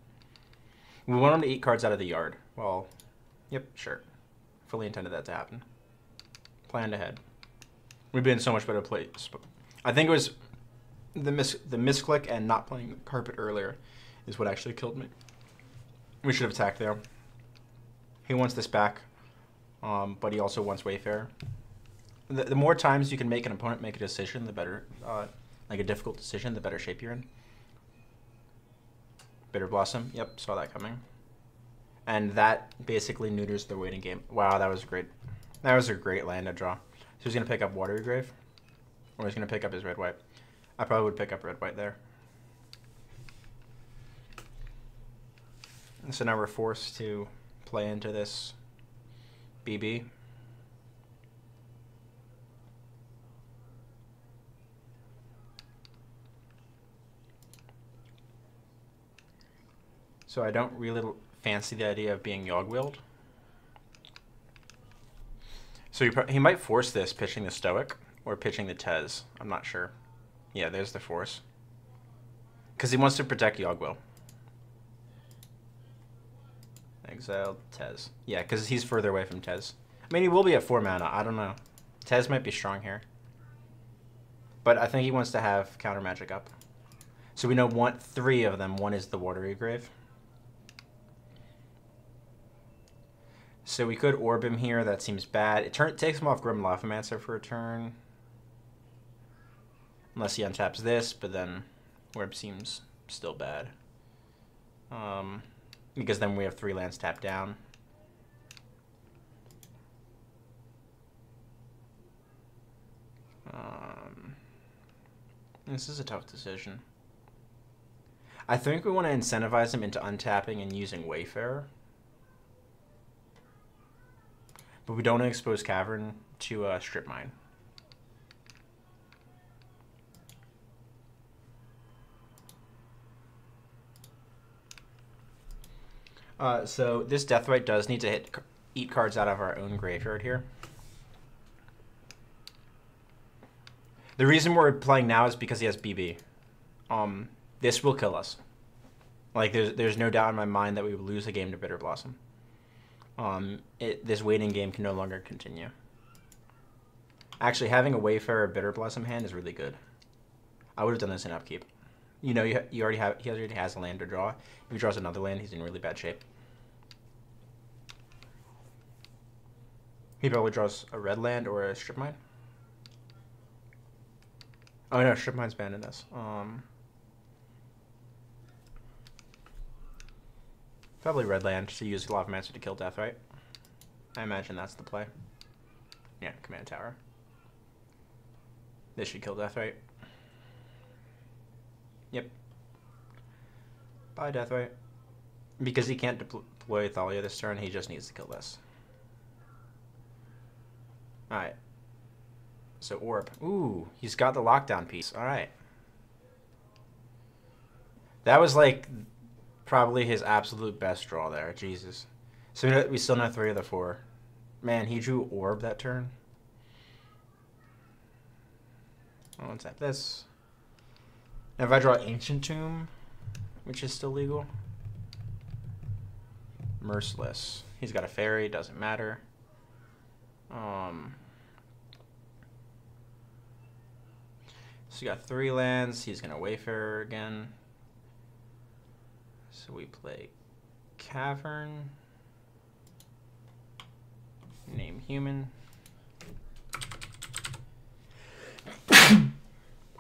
We want him to eat cards out of the yard. Well, yep, sure. Fully intended that to happen. Planned ahead. We'd be in so much better place. I think it was the misclick and not playing Carpet earlier is what actually killed me. We should have attacked there. He wants this back, but he also wants Wayfarer. The more times you can make an opponent make a decision, the better, like a difficult decision, the better shape you're in. Bitter Blossom, yep, saw that coming. And that basically neuters the waiting game. Wow, that was great. That was a great land to draw. So he's going to pick up Watery Grave, or he's going to pick up his red-white. I probably would pick up red-white there. And so now we're forced to play into this BB. So I don't really fancy the idea of being Yogg-Willed. So he might force this, pitching the Stoic, or pitching the Tez. I'm not sure. Yeah, there's the force. Because he wants to protect Yogg-Will. Exiled Tez. Yeah, because he's further away from Tez. I mean, he will be at 4 mana. I don't know. Tez might be strong here. But I think he wants to have counter magic up. So we know 3 of them. One is the Watery Grave. So we could orb him here. That seems bad. It takes him off Grim Lavamancer for a turn. Unless he untaps this, but then orb seems still bad. Because then we have 3 lands tapped down. This is a tough decision. I think we want to incentivize him into untapping and using Wayfarer. But we don't want to expose Cavern to Strip Mine. So this Deathrite does need to eat cards out of our own graveyard here. The reason we're playing now is because he has BB. This will kill us. Like, there's no doubt in my mind that we would lose a game to Bitter Blossom. This waiting game can no longer continue. Actually, having a Wayfarer Bitter Blossom hand is really good. I would have done this in upkeep. You know, he already has a land to draw. If he draws another land, he's in really bad shape. He probably draws a red land or a Strip Mine. Oh no, Strip Mine's banned in this. Probably red land to use Lavamancer to kill Deathrite. I imagine that's the play. Yeah, Command Tower. This should kill Deathrite. Yep. Bye, Deathrite. Because he can't deploy Thalia this turn, he just needs to kill this. Alright. So Orb. Ooh, he's got the lockdown piece. Alright. That was like probably his absolute best draw there. Jesus. So we still know 3 of the 4. Man, he drew Orb that turn. I'll untap this. Now if I draw Ancient Tomb, which is still legal. Merciless. He's got a fairy, doesn't matter. So you got 3 lands. He's gonna Wayfarer again. So we play Cavern. Name human.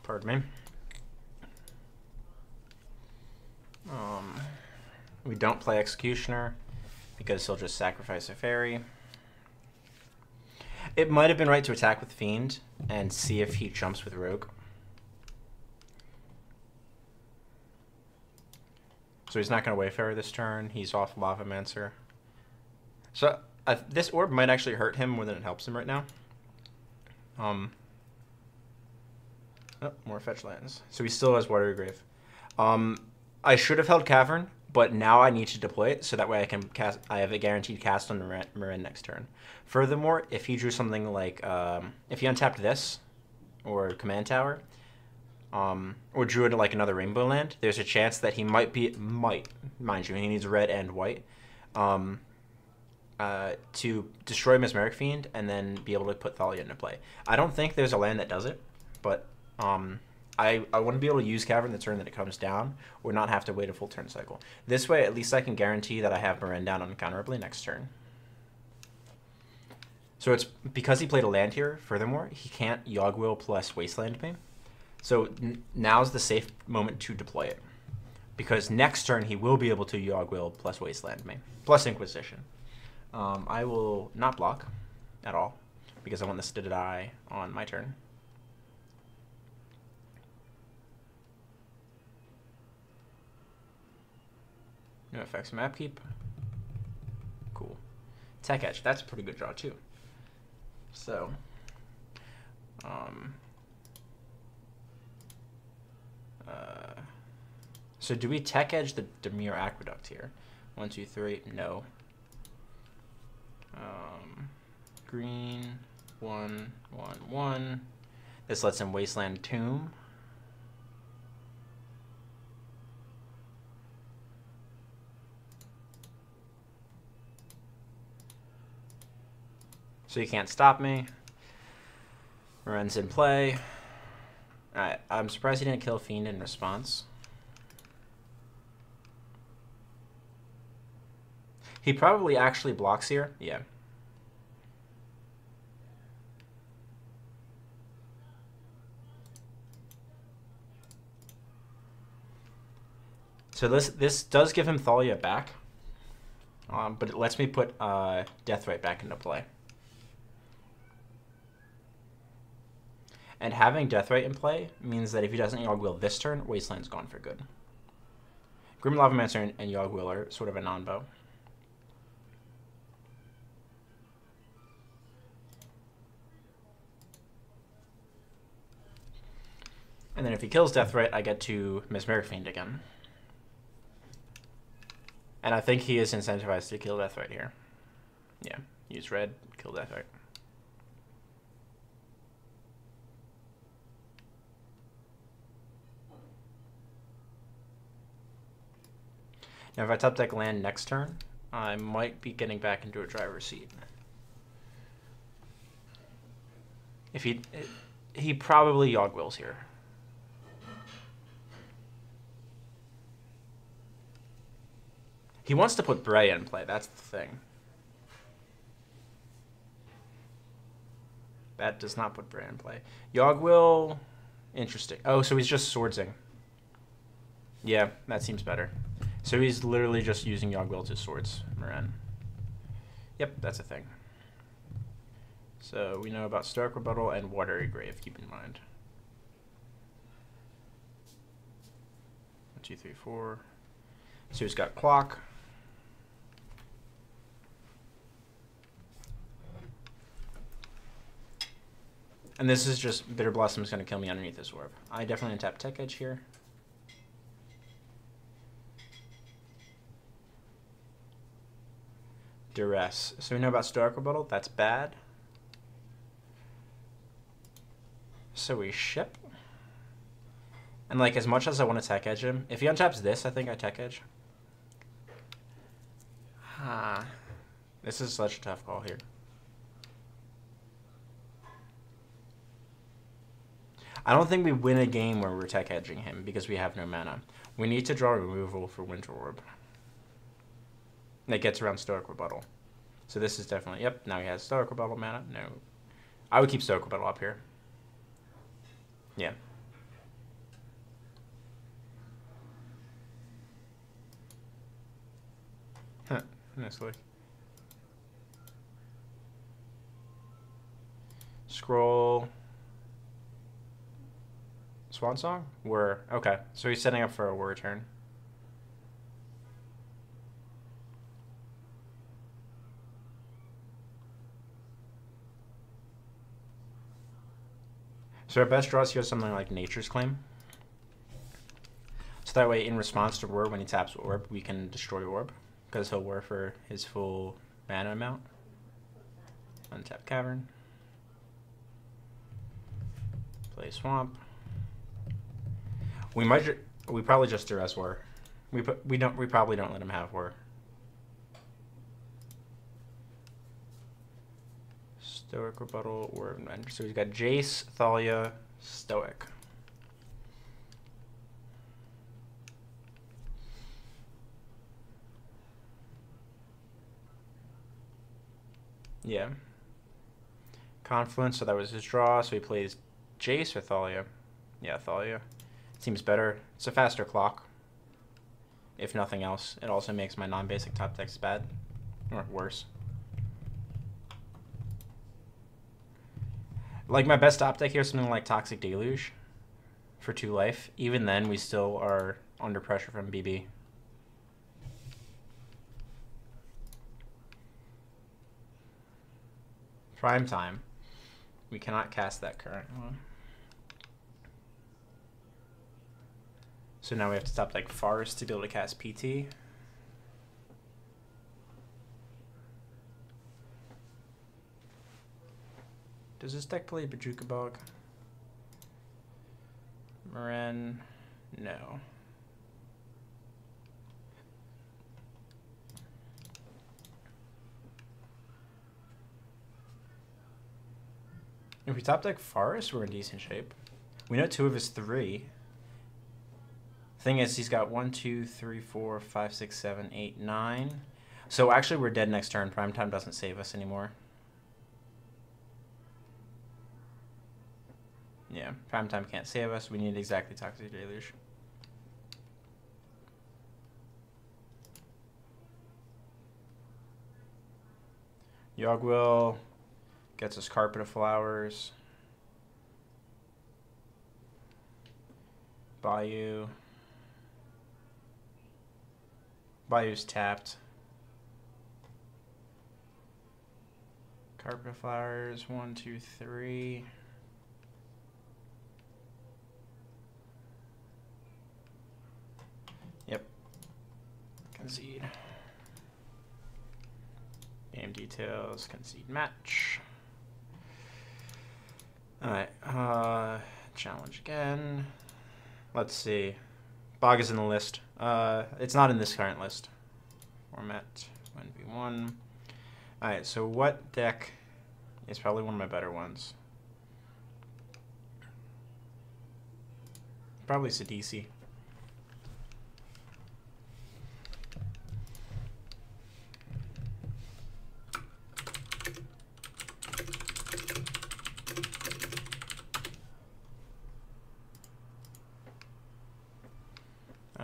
Pardon me. We don't play Executioner because he'll just sacrifice a fairy. It might have been right to attack with Fiend and see if he jumps with Rogue. So he's not going to Wayfarer this turn. He's off Lavamancer. So this orb might actually hurt him more than it helps him right now. Oh, more fetch lands. So he still has Watery Grave. I should have held Cavern, but now I need to deploy it so that way I can cast. I have a guaranteed cast on Marin next turn. Furthermore, if he drew something like if he untapped this or Command Tower, or drew it like another Rainbow land, there's a chance that he might, mind you, he needs red and white, to destroy Mesmeric Fiend and then be able to put Thalia into play. I don't think there's a land that does it, but I want to be able to use Cavern the turn that it comes down, or not have to wait a full turn cycle. This way, at least I can guarantee that I have Marin down uncounterably next turn. So it's because he played a land here, furthermore, he can't Yogg-Will plus Wasteland me. So now's the safe moment to deploy it. Because next turn he will be able to Yogg-Will plus Wasteland me, plus Inquisition. I will not block at all, because I want this to die on my turn. No effects, map keep. Cool. Tech Edge, that's a pretty good draw too. So, so do we Tech Edge the Demir Aqueduct here? 1, 2, 3, no. Green, 1, 1, 1. This lets him Wasteland Tomb. So you can't stop me. Maren's in play. Alright, I'm surprised he didn't kill Fiend in response. He probably actually blocks here. Yeah. So this does give him Thalia back. But it lets me put Deathrite back into play. And having Deathrite in play means that if he doesn't Yogg-Wheel this turn, Wasteland's gone for good. Grim Lavamancer and Yogg-Wheel are sort of a non-bow. And then if he kills Deathrite, I get to Mesmeric Fiend again. And I think he is incentivized to kill Deathrite here. Yeah, use red, kill Deathrite. Now if I top deck land next turn, I might be getting back into a driver's seat. If he probably Yogg-Wills here. He wants to put Breya in play, that's the thing. That does not put Breya in play. Yogg-Will, interesting. Oh, so he's just swordsing. Yeah, that seems better. So he's literally just using Yogg-Will to swords Maren. Yep, that's a thing. So we know about Stoic Rebuttal and Watery Grave, keep in mind. 1, 2, 3, 4. So he's got Clock. And this is just Bitter Blossom is going to kill me underneath this orb. I definitely untap Tech Edge here. Duress. So we know about Stoic Rebuttal. That's bad. So we ship. And like as much as I want to Tech Edge him, if he untaps this, I think I Tech Edge. This is such a tough call here. I don't think we win a game where we're Tech Edging him because we have no mana. We need to draw removal for Winter Orb. That gets around Stoic Rebuttal. So this is definitely, yep, now he has Stoic Rebuttal mana. No. I would keep Stoic Rebuttal up here. Yeah. Huh, nicely. Scroll. Swan Song? Whir. Okay, so he's setting up for a Whir turn. So our best draws here is something like Nature's Claim. So that way, in response to Whir, when he taps Orb, we can destroy Orb, because he'll Whir for his full mana amount. Untap Cavern. Play Swamp. We probably just duress Whir. We probably don't let him have Whir. Stoic Rebuttal or so he's got Jace, Thalia, Stoic. Yeah. Confluence, so that was his draw, so he plays Jace or Thalia. Yeah, Thalia. Seems better. It's a faster clock. If nothing else, it also makes my non-basic top decks bad. Or worse. Like my best top deck here is something like Toxic Deluge for 2 life. Even then, we still are under pressure from BB. Prime time. We cannot cast that current one. So now we have to stop like Forest to be able to cast PT. Does this deck play Bajuka Bog? Maren, no. If we top deck Forest, we're in decent shape. We know 2 of his 3. Thing is, he's got 1, 2, 3, 4, 5, 6, 7, 8, 9. So actually, we're dead next turn. Prime time doesn't save us anymore. Yeah, prime time can't save us. We need exactly Toxic Deluge. Yogwill gets us Carpet of Flowers. Bayou. Bayou's tapped. Carpet of Flowers, 1, 2, 3. Yep. Concede. Game details, concede match. Alright, challenge again. Let's see. Bog is in the list. It's not in this current list. Format 1v1. Alright, so what deck is probably one of my better ones? Probably Sidisi.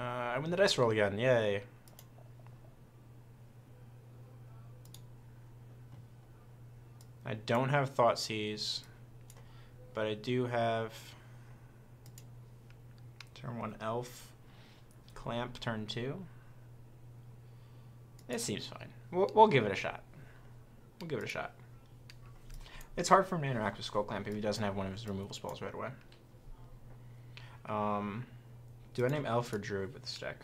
I win the dice roll again, yay. I don't have Thoughtseize, but I do have turn 1 Elf, Clamp turn 2. It seems fine. We'll give it a shot. We'll give it a shot. It's hard for him to interact with Skull Clamp if he doesn't have one of his removal spells right away. Do I name Elf or Druid with this deck?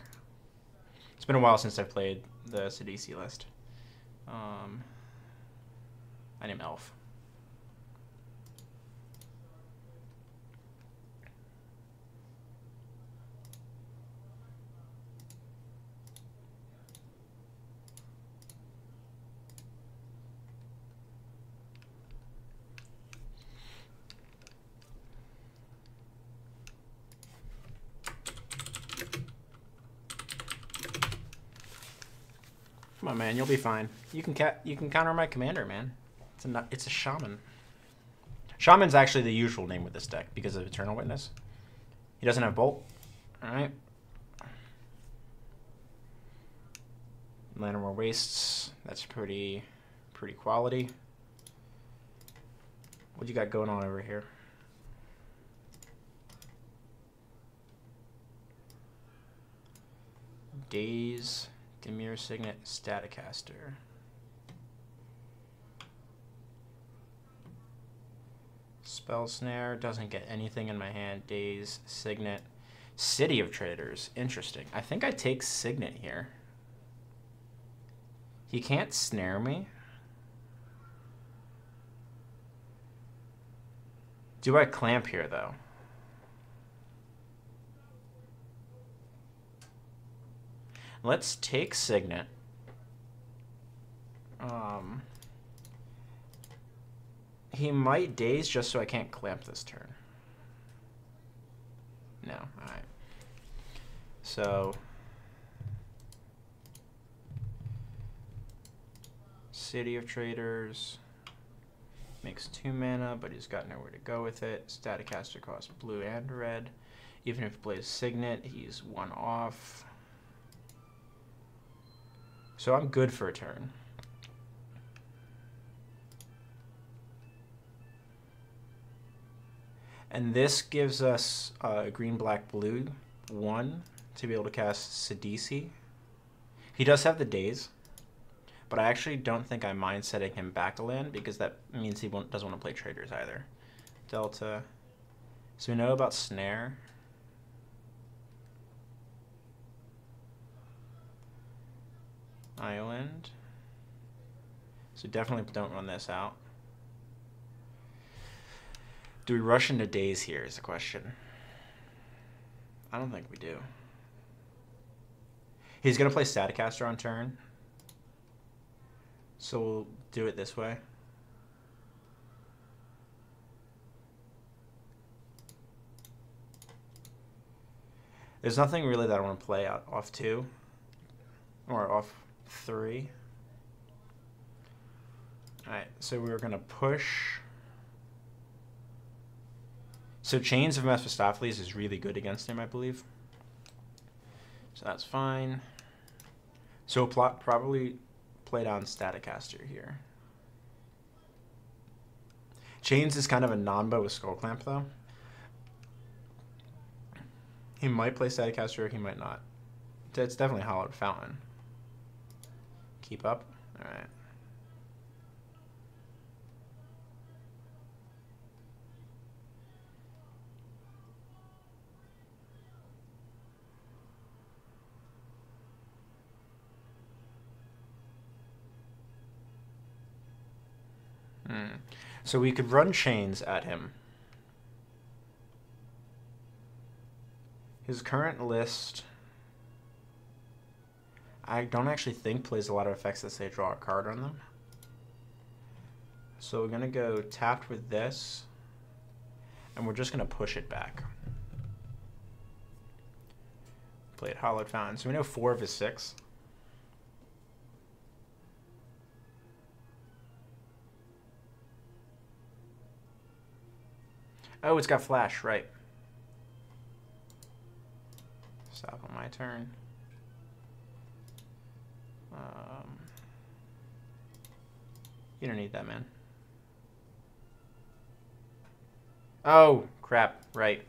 It's been a while since I played the Sidisi list. I name Elf. Come on, man, you'll be fine. You can counter my commander, man. It's a shaman. Shaman's actually the usual name with this deck because of Eternal Witness. He doesn't have Bolt. All right. Llanowar Wastes. That's pretty quality. What you got going on over here? Daze, Demir Signet, Staticaster. Spell Snare, doesn't get anything in my hand. Daze, Signet, City of Traders. Interesting. I think I take Signet here. He can't snare me. Do I clamp here, though? Let's take Signet. He might Daze just so I can't clamp this turn. No, alright. So City of Traders makes 2 mana, but he's got nowhere to go with it. Staticaster costs blue and red. Even if he plays Signet, he's 1 off. So I'm good for a turn. And this gives us green, black, blue 1 to be able to cast Sidisi. He does have the Daze, But I actually don't think I mind setting him back a land because that means he doesn't want to play traders either. Delta. So we know about Snare. Island. So definitely don't run this out. Do we rush into days here is the question. I don't think we do. He's going to play Staticaster on turn. So we'll do it this way. There's nothing really that I want to play out off 2 or off 3. Alright, so we're going to push. So Chains of Mephistopheles is really good against him, I believe. So that's fine. So we'll probably play down Staticaster here. Chains is kind of a non-bow with Skull Clamp, though. He might play Staticaster or he might not. It's definitely Hollowed Fountain. Keep up. All right. So we could run Chains at him. His current list, I don't actually think plays a lot of effects that say draw a card on them. So we're going to go tapped with this, and we're just going to push it back. Played Hollowed Fountain. So we know 4 of his 6. Oh, it's got Flash, right. Stop on my turn. You don't need that, man. Oh, crap, right.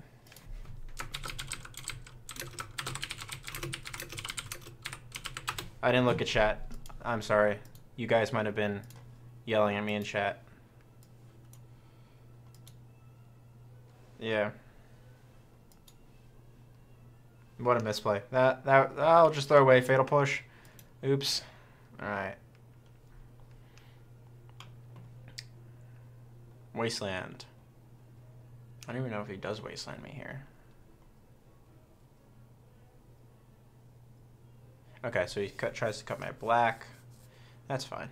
I didn't look at chat. I'm sorry. You guys might have been yelling at me in chat. Yeah. What a misplay. That I'll just throw away Fatal Push. Oops. All right. Wasteland. I don't even know if he does Wasteland me here. Okay, so he tries to cut my black. That's fine.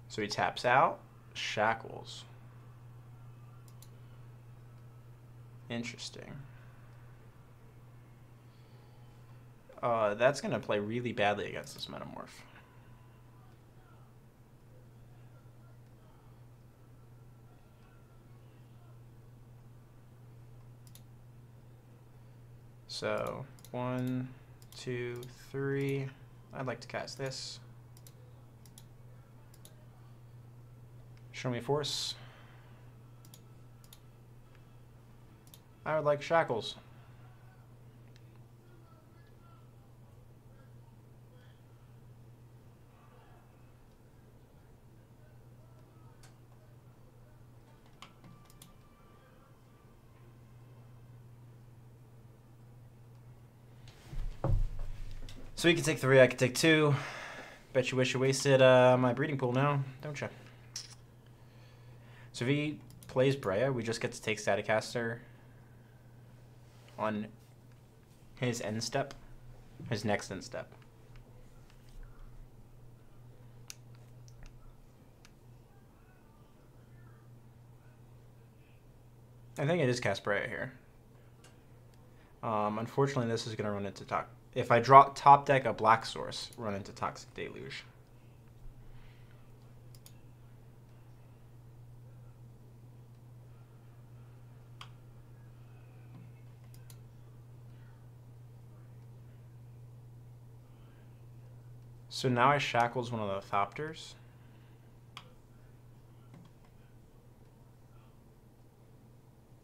So he taps out. Shackles. Interesting. That's going to play really badly against this Metamorph. So 1, 2, 3. I'd like to cast this. Show me Force. I would like Shackles. So you can take 3, I can take 2. Bet you wish you wasted my breeding pool now, don't you? So if he plays Breya, we just get to take Staticaster on his end step, his next end step. I think it is cast Breya here. Unfortunately, this is going to run into if I draw top deck a black source, run into Toxic Deluge. So now I Shackles one of the Thopters.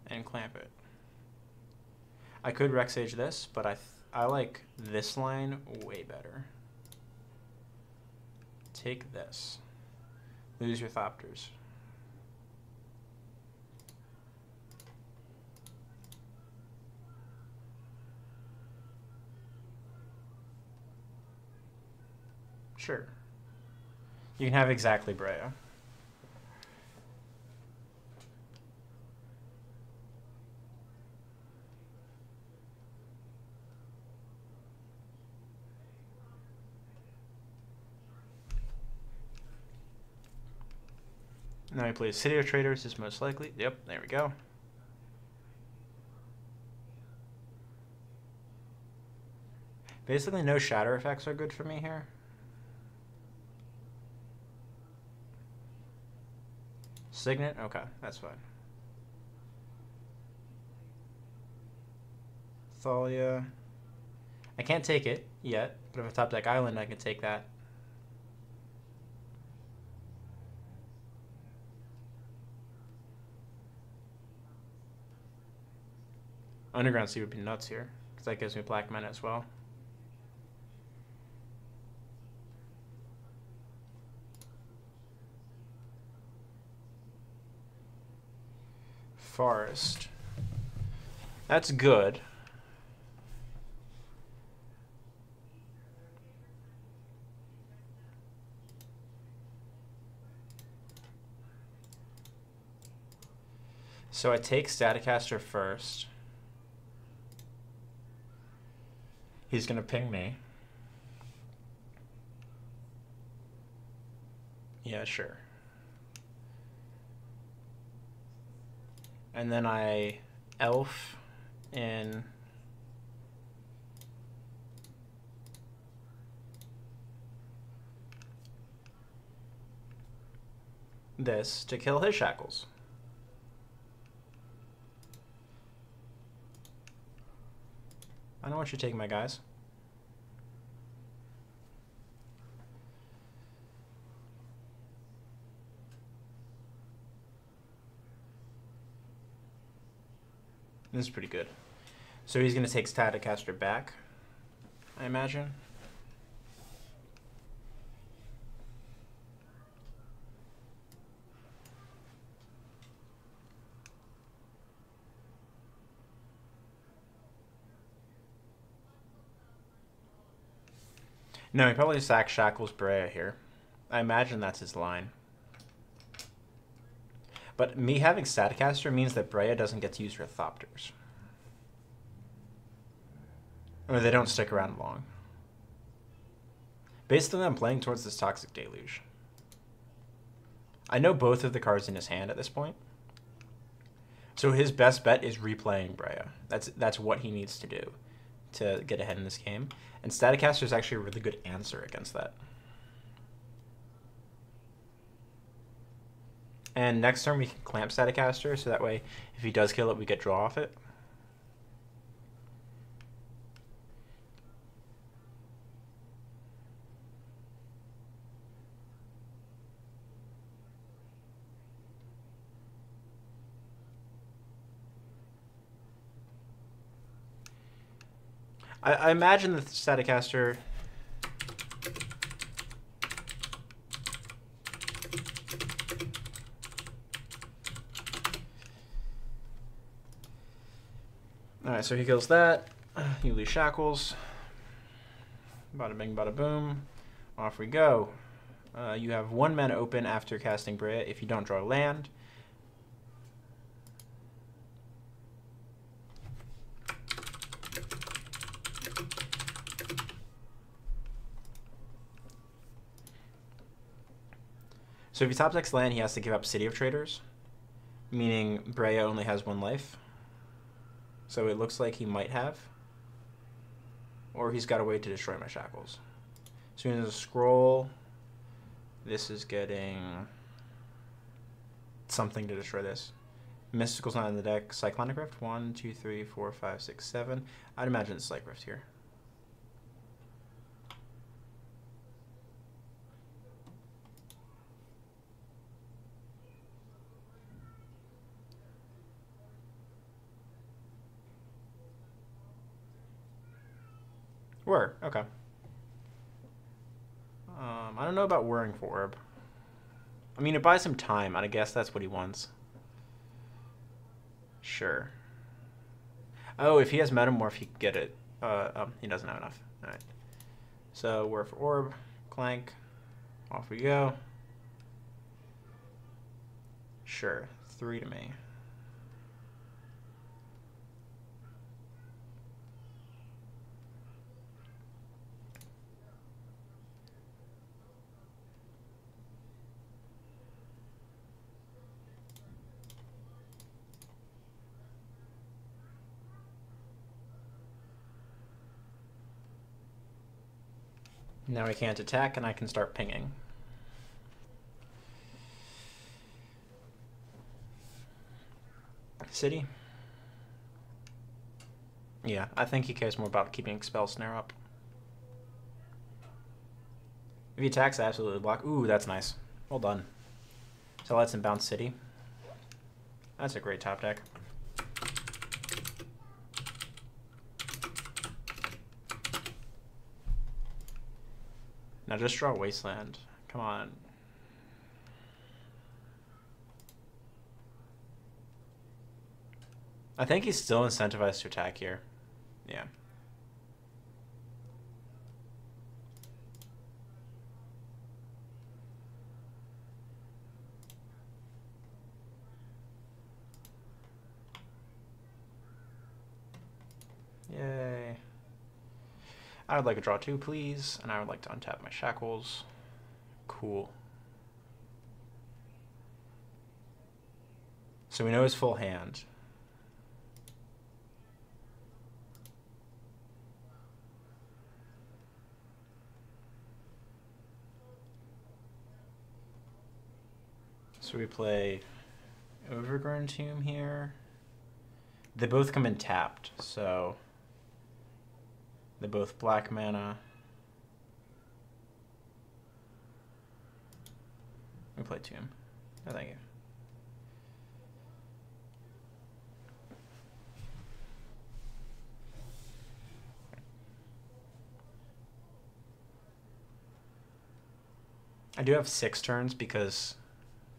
And clamp it. I could Rexage this, but I like this line way better. Take this. Lose your Thopters. Sure. You can have exactly Brea. Now he plays City of Traders is most likely. Yep, there we go. Basically no shatter effects are good for me here. Signet? Okay, that's fine. Thalia. I can't take it yet, but if I top deck Island, I can take that. Underground Sea would be nuts here, because that gives me Black Mana as well. Forest. That's good. So I take Staticaster first. He's going to ping me. Yeah, sure. And then I elf in this to kill his shackles. I don't want you taking my guys. This is pretty good. So he's going to take Staticaster back, I imagine. No, he probably sacks Shackles Brea here. I imagine that's his line. But me having Staticaster means that Brea doesn't get to use her Thopters. Or they don't stick around long. Basically, I'm playing towards this Toxic Deluge. I know both of the cards in his hand at this point. So his best bet is replaying Brea. That's what he needs to do to get ahead in this game. And Staticaster is actually a really good answer against that. And next turn we can clamp Staticaster, so that way if he does kill it, we get draw off it. I imagine the Staticaster... Alright, so he kills that. You lose Shackles. Bada bing, bada boom. Off we go. You have 1 mana open after casting Brea if you don't draw land. So if he top decks land, he has to give up City of Traders, meaning Brea only has 1 life. So it looks like he might have. Or he's got a way to destroy my Shackles. So he has a scroll. This is getting something to destroy this. Mystical's not in the deck. Cyclonic Rift. 1, 2, 3, 4, 5, 6, 7. I'd imagine it's Cyclonic Rift here. Whir, okay. I don't know about whirring for orb. I mean, it buys him time, and I guess that's what he wants. Sure. Oh, if he has Metamorph, he could get it. He doesn't have enough. All right. So whir for orb, clank. Off we go. Sure, 3 to me. Now I can't attack, and I can start pinging. City? Yeah, I think he cares more about keeping Spell Snare up. If he attacks, I absolutely block. Ooh, that's nice. Well done. So let's him bounce City. That's a great top deck. Now just draw Wasteland. Come on. I think he's still incentivized to attack here. Yeah. Yay. I would like a draw 2, please, and I would like to untap my shackles. Cool. So we know his full hand. So we play Overgrown Tomb here. They both come in tapped, so they're both black mana. We play Tomb. No, thank you. I do have 6 turns because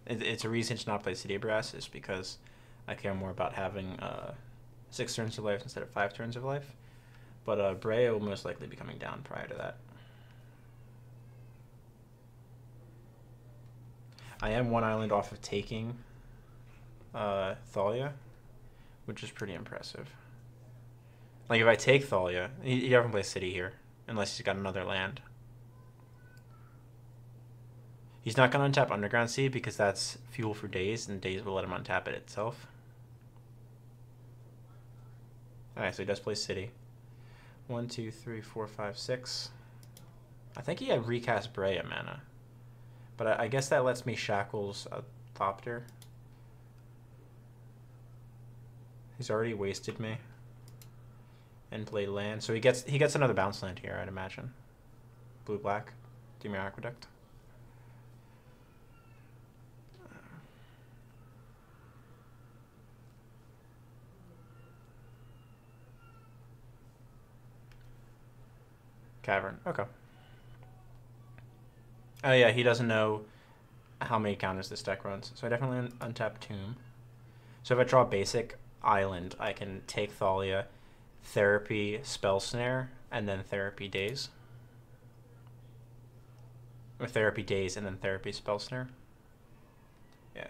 it's a reason to not play City of Brass is because I care more about having 6 turns of life instead of 5 turns of life. But Brea will most likely be coming down prior to that. I am 1 island off of taking Thalia, which is pretty impressive. Like if I take Thalia, he doesn't play City here unless he's got another land. He's not going to untap Underground Sea because that's fuel for Daze, and Daze will let him untap it itself. Alright, so he does play City. 1, 2, 3, 4, 5, 6. I think he had recast Brea mana. But I guess that lets me Shackles a Thopter. He's already wasted me. And played land. So he gets another bounce land here, I'd imagine. Blue-black. Dimir Aqueduct. Cavern. Okay. Oh yeah, he doesn't know how many counters this deck runs. So I definitely untap Tomb. So if I draw basic island, I can take Thalia, Therapy, Spell Snare, and then Therapy Daze. Or Therapy Daze and then Therapy Spell Snare. Yeah.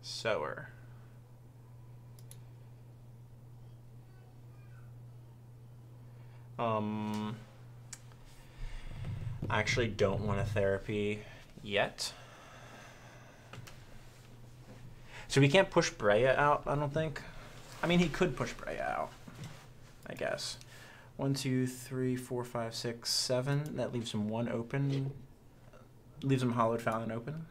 Sower. I actually don't want a Therapy yet. So we can't push Brea out, I don't think. I mean, he could push Brea out, I guess. 1, 2, 3, 4, 5, 6, 7. That leaves him 1 open. Leaves him Hollowed Fountain open.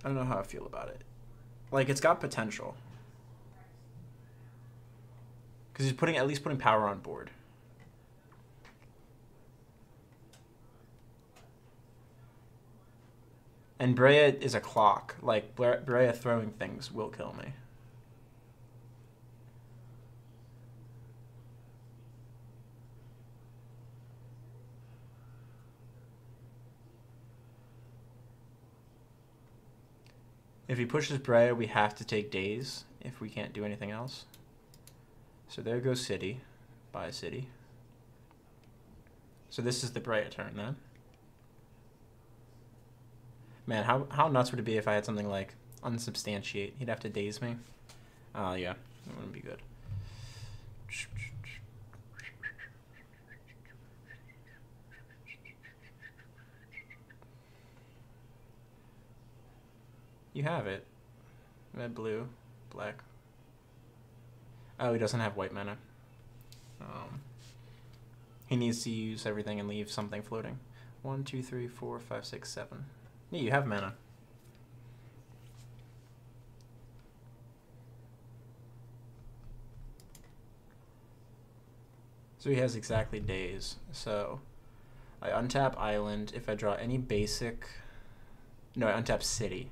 I don't know how I feel about it. Like, it's got potential. Because he's at least putting power on board. And Brea is a clock. Like, Brea throwing things will kill me. If he pushes Brea, we have to take days if we can't do anything else. So there goes City. Bye, City. So this is the Brea turn then. Man, how nuts would it be if I had something like unsubstantiate? He'd have to daze me. Yeah, that wouldn't be good. You have it. Red, blue, black. Oh, he doesn't have white mana. He needs to use everything and leave something floating. 1, 2, 3, 4, 5, 6, 7. Yeah, you have mana. So he has exactly days. So I untap Island. If I draw any basic... No, I untap City.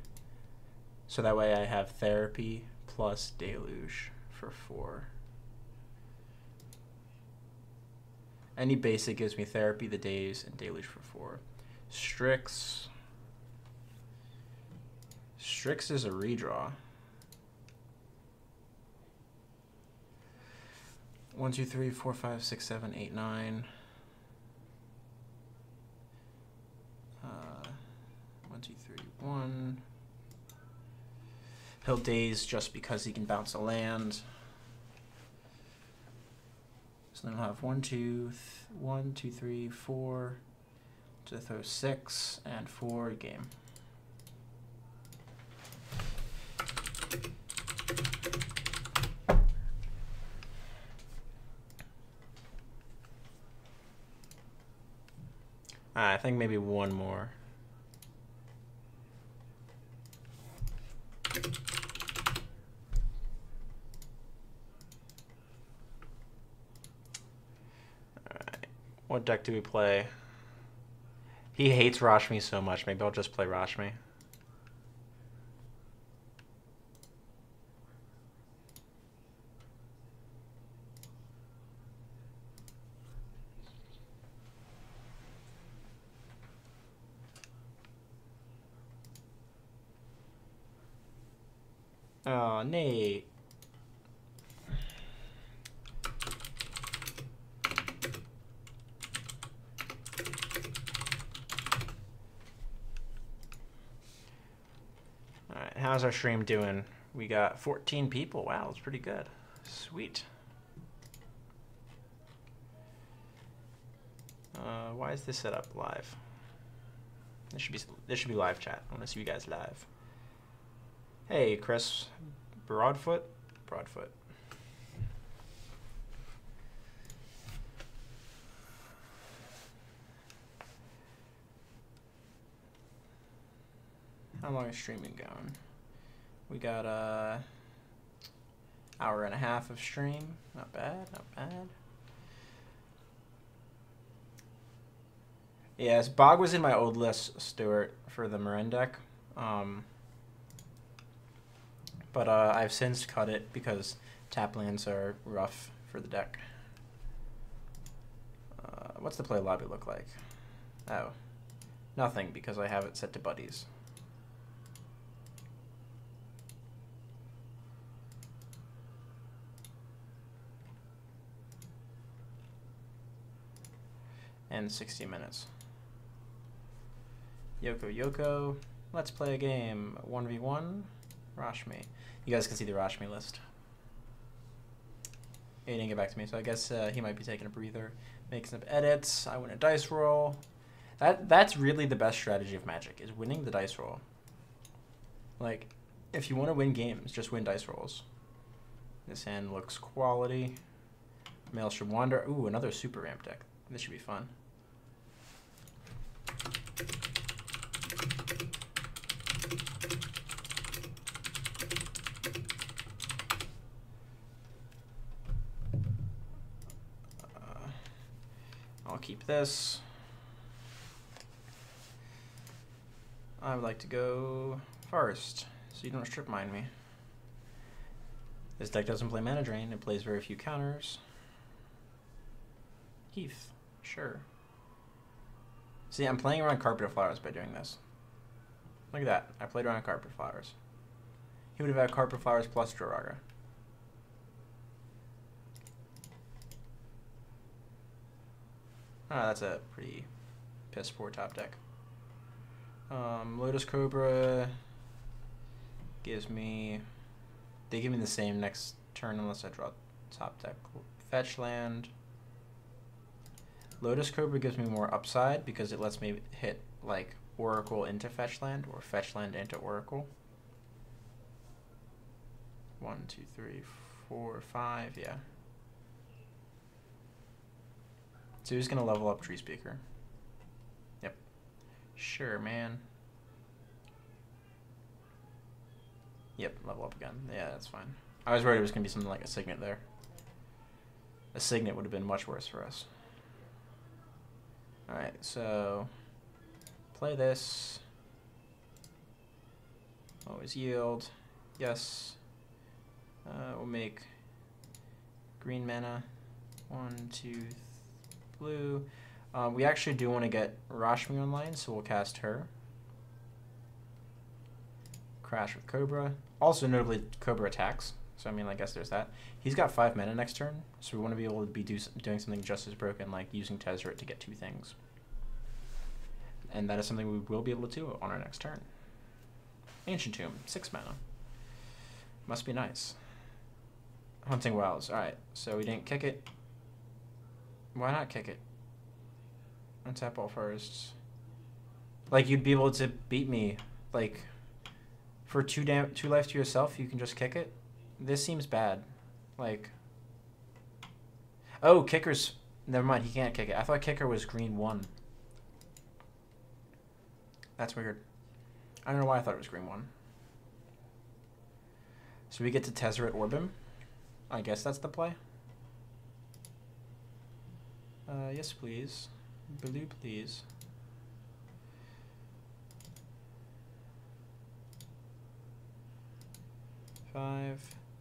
So that way I have Therapy plus Deluge for 4. Any basic gives me Therapy, the Daze, and Deluge for 4. Strix. Strix is a redraw. 1, 2, 3, 4, 5, 6, 7, 8, 9. 1, 2, 3, 1. He'll daze just because he can bounce a land. So then I'll have 1, 2, 3, 4 to throw 6 and 4 game. I think maybe one more. Alright, what deck do we play? He hates Rashmi so much, maybe I'll just play Rashmi. Oh, Nate. Alright, how's our stream doing? We got 14 people. Wow, that's pretty good. Sweet. Why is this set up live? This should be live chat. I want to see you guys live. Hey, Chris. Broadfoot? Broadfoot. How long is streaming going? We got a hour and a half of stream. Not bad, not bad. Yes, Bog was in my old list, Stuart, for the Marin deck. But I've since cut it because tap lands are rough for the deck. What's the play lobby look like? Oh, nothing because I have it set to buddies. And 60 minutes. Yoko, let's play a game. 1v1, Rashmi. You guys can see the Rashmi list. He didn't get back to me, so I guess he might be taking a breather, making some edits. I win a dice roll. That's really the best strategy of Magic, is winning the dice roll. Like, if you want to win games, just win dice rolls. This hand looks quality. Maelstrom Wander. Ooh, another super ramp deck. This should be fun. I'll keep this. I would like to go first, so you don't strip mine me. This deck doesn't play mana drain. It plays very few counters. Heath, sure. See, I'm playing around Carpet of Flowers by doing this. Look at that. I played around Carpet of Flowers. He would have had Carpet of Flowers plus Droraga. Ah, that's a pretty piss poor top deck. Lotus Cobra gives me... They give me the same next turn unless I draw top deck. Fetch land. Lotus Cobra gives me more upside because it lets me hit like Oracle into fetch land or fetch land into Oracle. 1, 2, 3, 4, 5, yeah. So he's gonna level up Tree Speaker. Yep. Sure, man. Yep, level up again. Yeah, that's fine. I was worried it was going to be something like a Signet there. A Signet would have been much worse for us. Alright, so... Play this. Always yield. Yes. We'll make green mana. 1, 2, blue. We actually do want to get Rashmi online, so we'll cast her. Crash with Cobra. Also, notably, Cobra attacks. So, I mean, I guess there's that. He's got 5 mana next turn, so we want to be able to be doing something just as broken, like using Tezzeret to get 2 things. And that is something we will be able to do on our next turn. Ancient Tomb, 6 mana. Must be nice. Hunting Wilds. Alright, so we didn't kick it. Why not kick it? Untap all first. Like, you'd be able to beat me, like... For 2 life to yourself, you can just kick it? This seems bad. Like... Oh, kicker's... Never mind, he can't kick it. I thought kicker was green 1. That's weird. I don't know why I thought it was green 1. So we get to Tezzeret Orbim. I guess that's the play. Yes, please. Blue, please.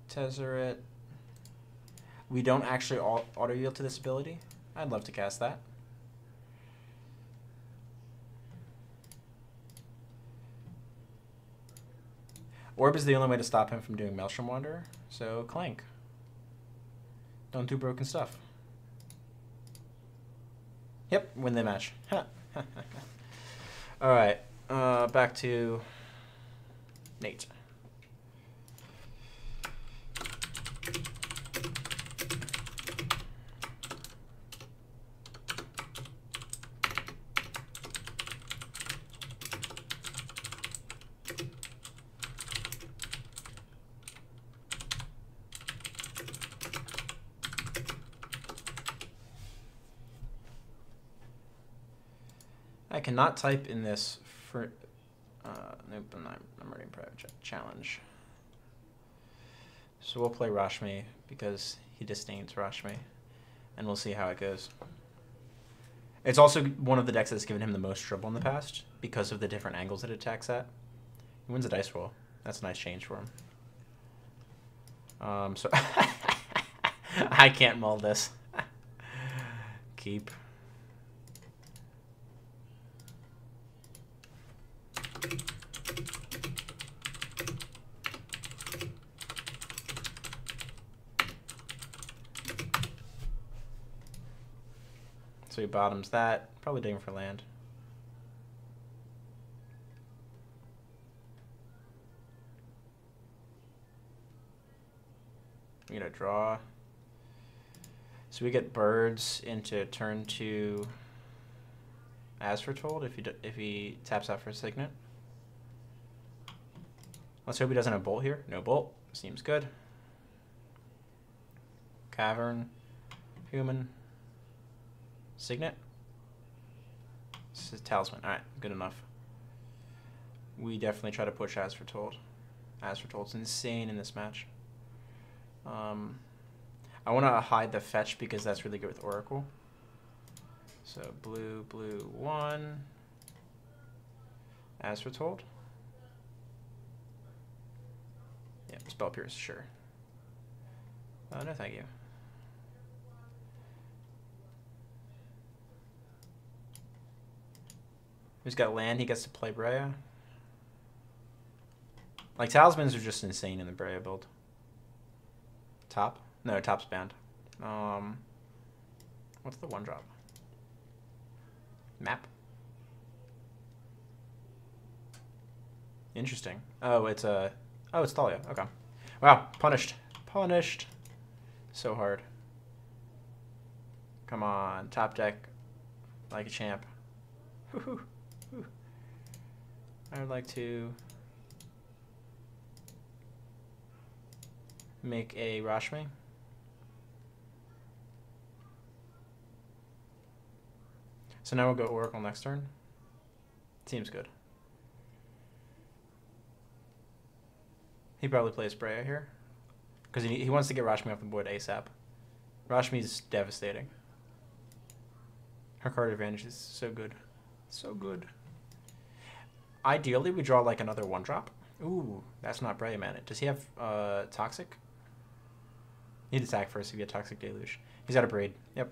Tezzeret. We don't actually auto yield to this ability. I'd love to cast that. Orb is the only way to stop him from doing Maelstrom Wanderer, so Clank. Don't do broken stuff. Yep, win the match. Alright, back to Nate. I cannot type in this for... nope, I'm already in private challenge. So we'll play Rashmi because he disdains Rashmi. And we'll see how it goes. It's also one of the decks that's given him the most trouble in the past because of the different angles it attacks at. He wins a dice roll. That's a nice change for him. So I can't mull this. Keep. So he bottoms that. Probably digging for land. We get a draw. So we get birds into turn 2 as foretold if he taps out for a Signet. Let's hope he doesn't have bolt here. No bolt. Seems good. Cavern. Human. Signet. This is Talisman. Alright, good enough. We definitely try to push as foretold. As foretold's insane in this match. I want to hide the fetch because that's really good with Oracle. So blue, blue 1. As foretold. Yeah, spell pierce, sure. No, thank you. He's got land, he gets to play Breya. Like, talismans are just insane in the Breya build. Top? No, top's banned. What's the one drop? Map? Interesting. Oh, it's it's Thalia. Okay. Wow, punished. Punished. So hard. Come on, top deck. Like a champ. Woohoo. I would like to make a Rashmi. So now we'll go Oracle next turn. Seems good. He probably plays Breya here. Because he wants to get Rashmi off the board ASAP. Rashmi's devastating. Her card advantage is so good. So good. Ideally, we draw like another one drop. Ooh, that's not Breya mana. Does he have Toxic? He'd attack first if he had Toxic Deluge. He's got a Braid. Yep.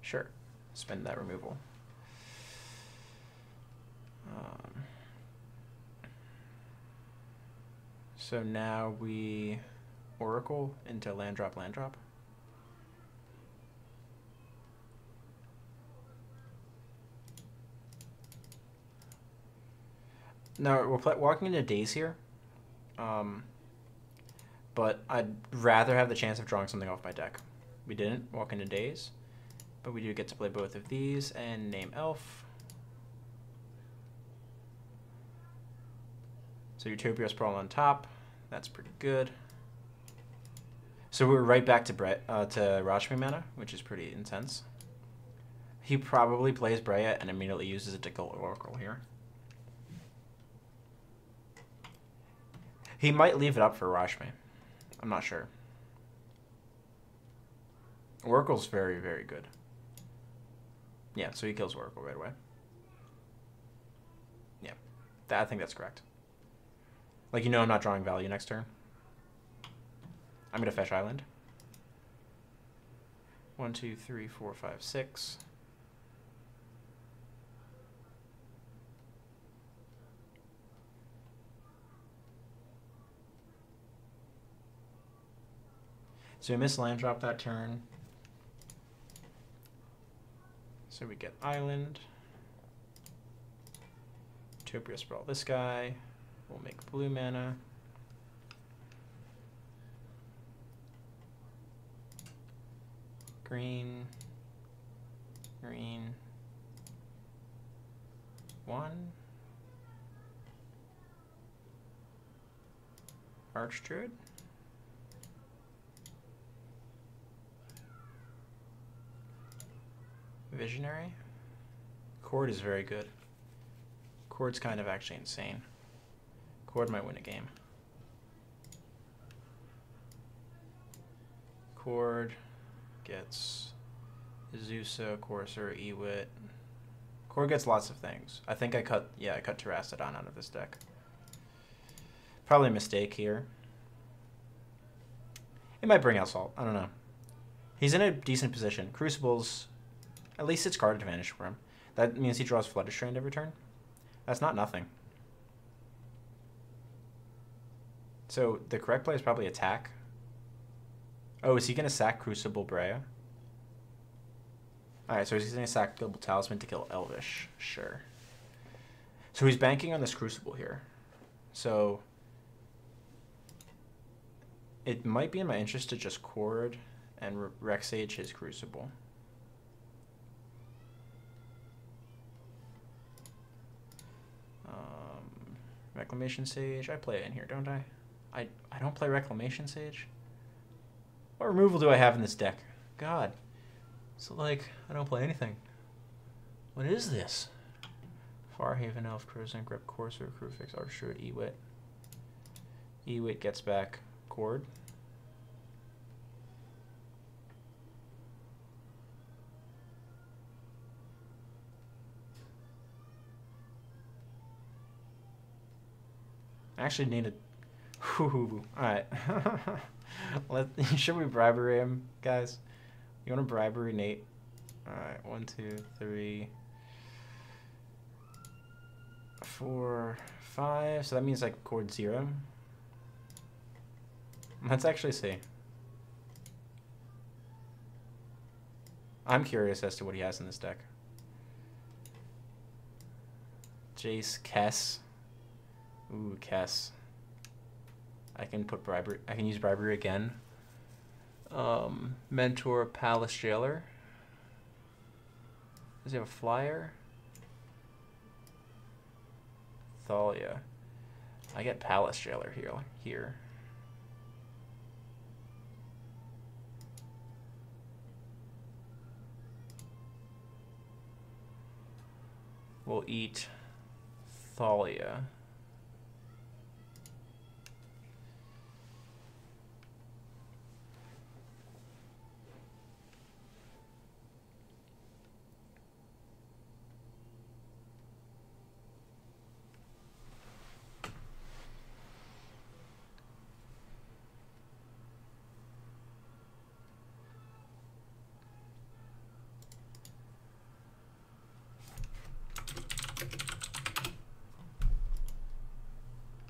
Sure. Spend that removal. So now we Oracle into land drop, land drop. Now we're walking into Daze here, but I'd rather have the chance of drawing something off my deck. We didn't walk into Daze, but we do get to play both of these and name Elf. So Utopia Sprawl on top. That's pretty good. So we're right back to Rashmi mana, which is pretty intense. He probably plays Breya and immediately uses it to kill Oracle here. He might leave it up for Rashmi. I'm not sure. Oracle's very, very good. Yeah, so he kills Oracle right away. Yeah, I think that's correct. Like, you know I'm not drawing value next turn. I'm going to fetch Island. 1, 2, 3, 4, 5, 6. So we miss land drop that turn. So we get Island. Utopia Sprawl this guy. We'll make blue mana. Green. Green. 1. Archdruid. Visionary. Chord is very good. Chord's kind of actually insane. Chord might win a game. Chord gets Azusa, Courser, Ewit. Chord gets lots of things. I think I cut Terrastodon out of this deck. Probably a mistake here. It might bring out Salt. I don't know. He's in a decent position. Crucible's, at least it's card advantage for him. That means he draws Flood Restrained every turn. That's not nothing. So the correct play is probably attack. Oh, is he going to sack Crucible Breya? Alright, so he's going to sack Global Talisman to kill Elvish. Sure. So he's banking on this Crucible here. So it might be in my interest to just Chord and Rexage his Crucible. Reclamation Sage. I play it in here, don't I? I don't play Reclamation Sage. What removal do I have in this deck? God. So, like, I don't play anything. What is this? Farhaven, Elf, Cruiser, Grip, Courser, Crewfix, Archer, Ewit. Ewit gets back Chord. I actually need a... Alright. Should we bribery him, guys? You want to bribery Nate? Alright, 1, 2, 3, 4, 5. So that means I chord 0. Let's actually see. I'm curious as to what he has in this deck. Jace, Kess. Ooh, Kess. I can put bribery. I can use bribery again. Mentor, Palace Jailer. Does he have a flyer? Thalia. I get Palace Jailer here. We'll eat Thalia.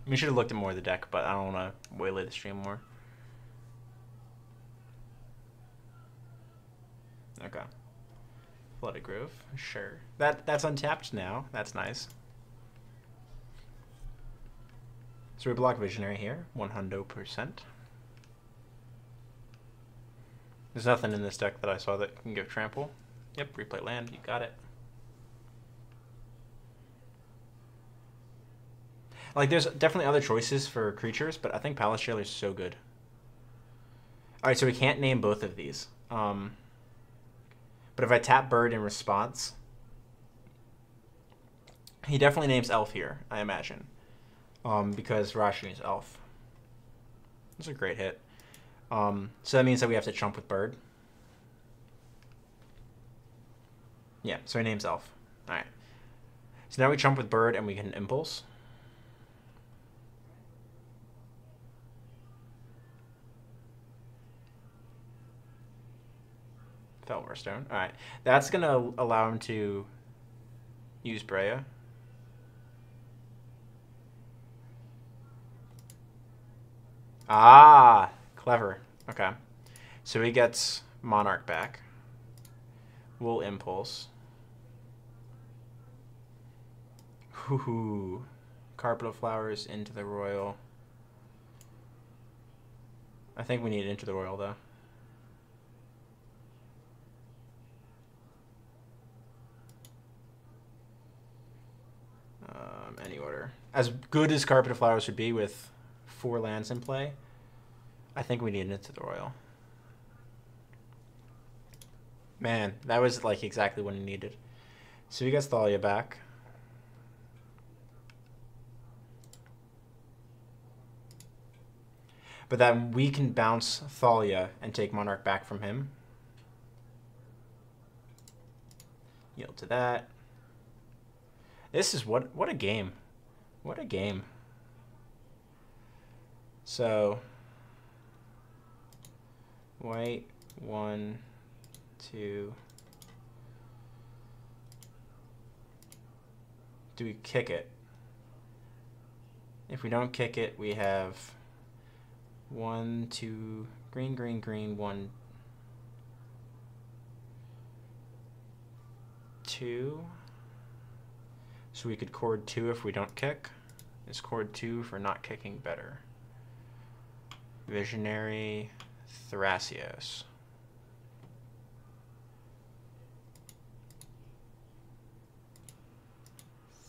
We should have looked at more of the deck, but I don't want to waylay the stream more. Okay. Flooded Grove, sure. That's untapped now. That's nice. So we block Visionary here, 100%. There's nothing in this deck that I saw that can give trample. Yep, replay land, you got it. Like, there's definitely other choices for creatures, but I think Palace Jailer is so good. Alright, so we can't name both of these. But if I tap Bird in response, he definitely names Elf here, I imagine. Because Rashni is Elf. That's a great hit. So that means that we have to chump with Bird. Yeah, so he names Elf. Alright. So now we chump with Bird and we get an Impulse. Felwar Stone. Alright. That's going to allow him to use Breya. Ah! Clever. Okay. So he gets Monarch back. We'll Impulse. Hoo-hoo. Carpet of Flowers into the Royal. I think we need into the Royal, though. Any order. As good as Carpet of Flowers would be with 4 lands in play, I think we need into the Royal. Man, that was like exactly what he needed. So he gets Thalia back. But then we can bounce Thalia and take Monarch back from him. Yield to that. This is what a game. What a game. So white 1, 2. Do we kick it? If we don't kick it, we have 1, 2, green, green, green, 1, 2. So we could chord 2 if we don't kick. Is chord 2 for not kicking better? Visionary, Thrasios.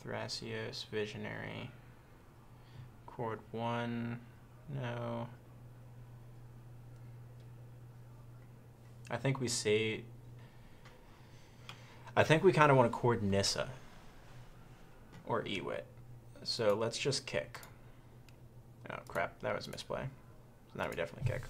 Thrasios, Visionary. Chord 1, no. I think we say... I think we kind of want to chord Nissa. Or Ewit. So let's just kick. Oh crap, that was a misplay. So now we definitely kick.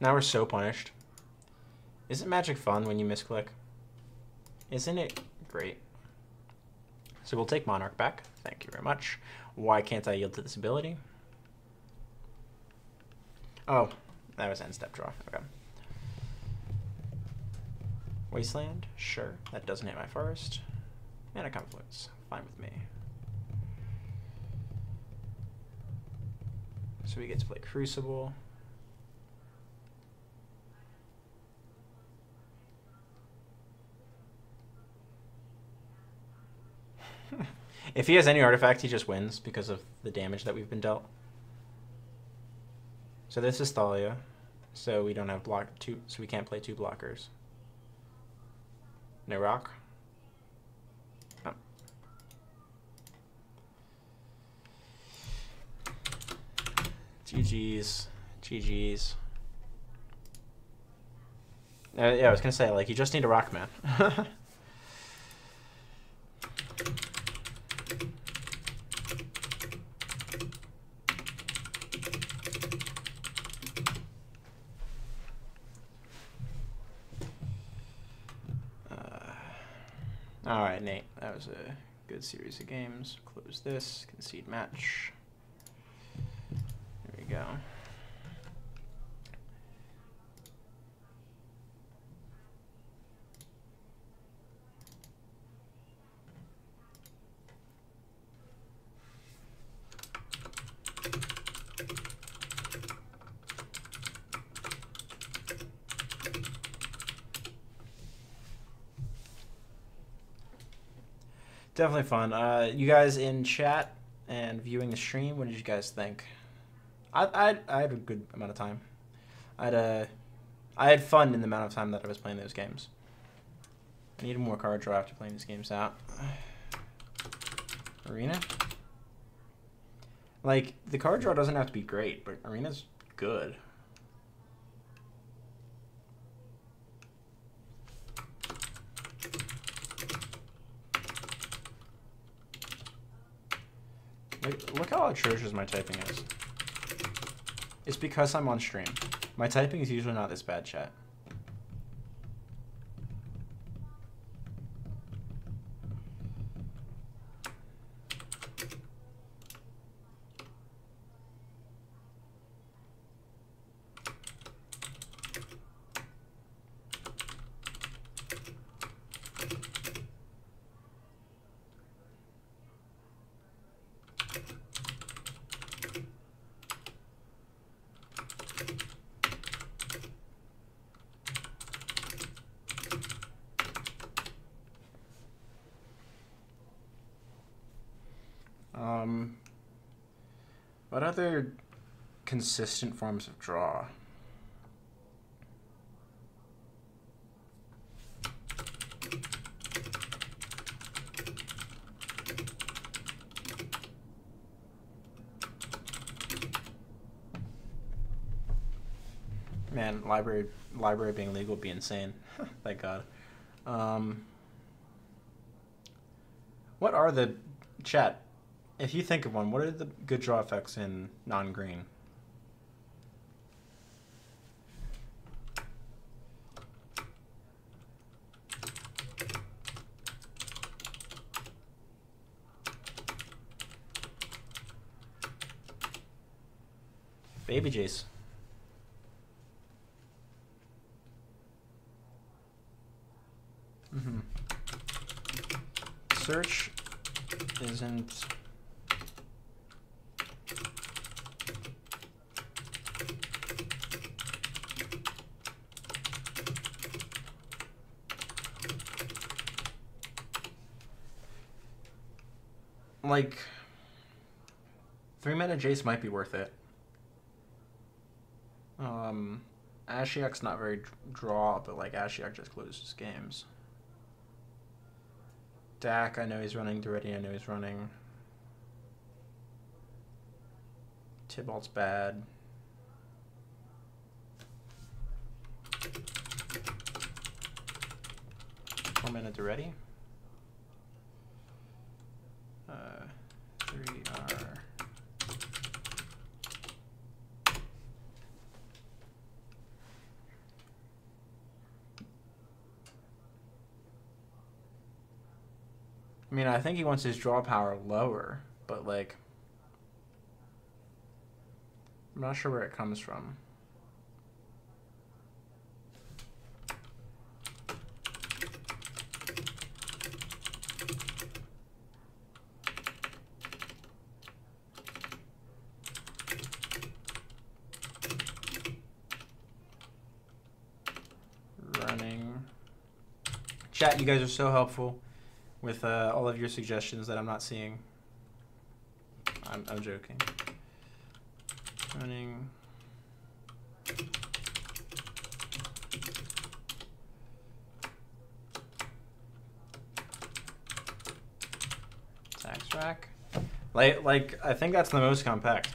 Now we're so punished. Isn't Magic fun when you misclick? Isn't it great? So we'll take Monarch back. Thank you very much. Why can't I yield to this ability? Oh, that was end step draw. Okay. Wasteland? Sure. That doesn't hit my forest. Mana Confluence. Fine with me. So we get to play Crucible. If he has any artifact, he just wins because of the damage that we've been dealt. So this is Thalia. So we don't have so we can't play 2 blockers. No rock. Oh. GG's. GG's. Yeah, I was gonna say, like, you just need a rock, man. Alright, Nate. That was a good series of games. Close this. Concede match. There we go. Definitely fun. You guys in chat and viewing the stream, what did you guys think? I had a good amount of time. I had fun in the amount of time that I was playing those games. I need more card draw after playing these games out. Arena? Like, the card draw doesn't have to be great, but Arena's good. Look how atrocious my typing is. It's because I'm on stream. My typing is usually not this bad, chat. What other consistent forms of draw? Man, library being legal would be insane. Thank God. What are the chat? If you think of one, what are the good draw effects in non-green? Baby Jace. Search isn't... Like, 3-mana Jace might be worth it. Ashiok's not very draw, but like Ashiok just closes games. Dak, I know he's running. Duretti, I know he's running. Tybalt's bad. One minute Duretti. 3R. I mean, I think he wants his draw power lower, but like, I'm not sure where it comes from. Running. Chat, you guys are so helpful with all of your suggestions that I'm not seeing. I'm joking. Running. Tax rack. Like I think that's the most compact.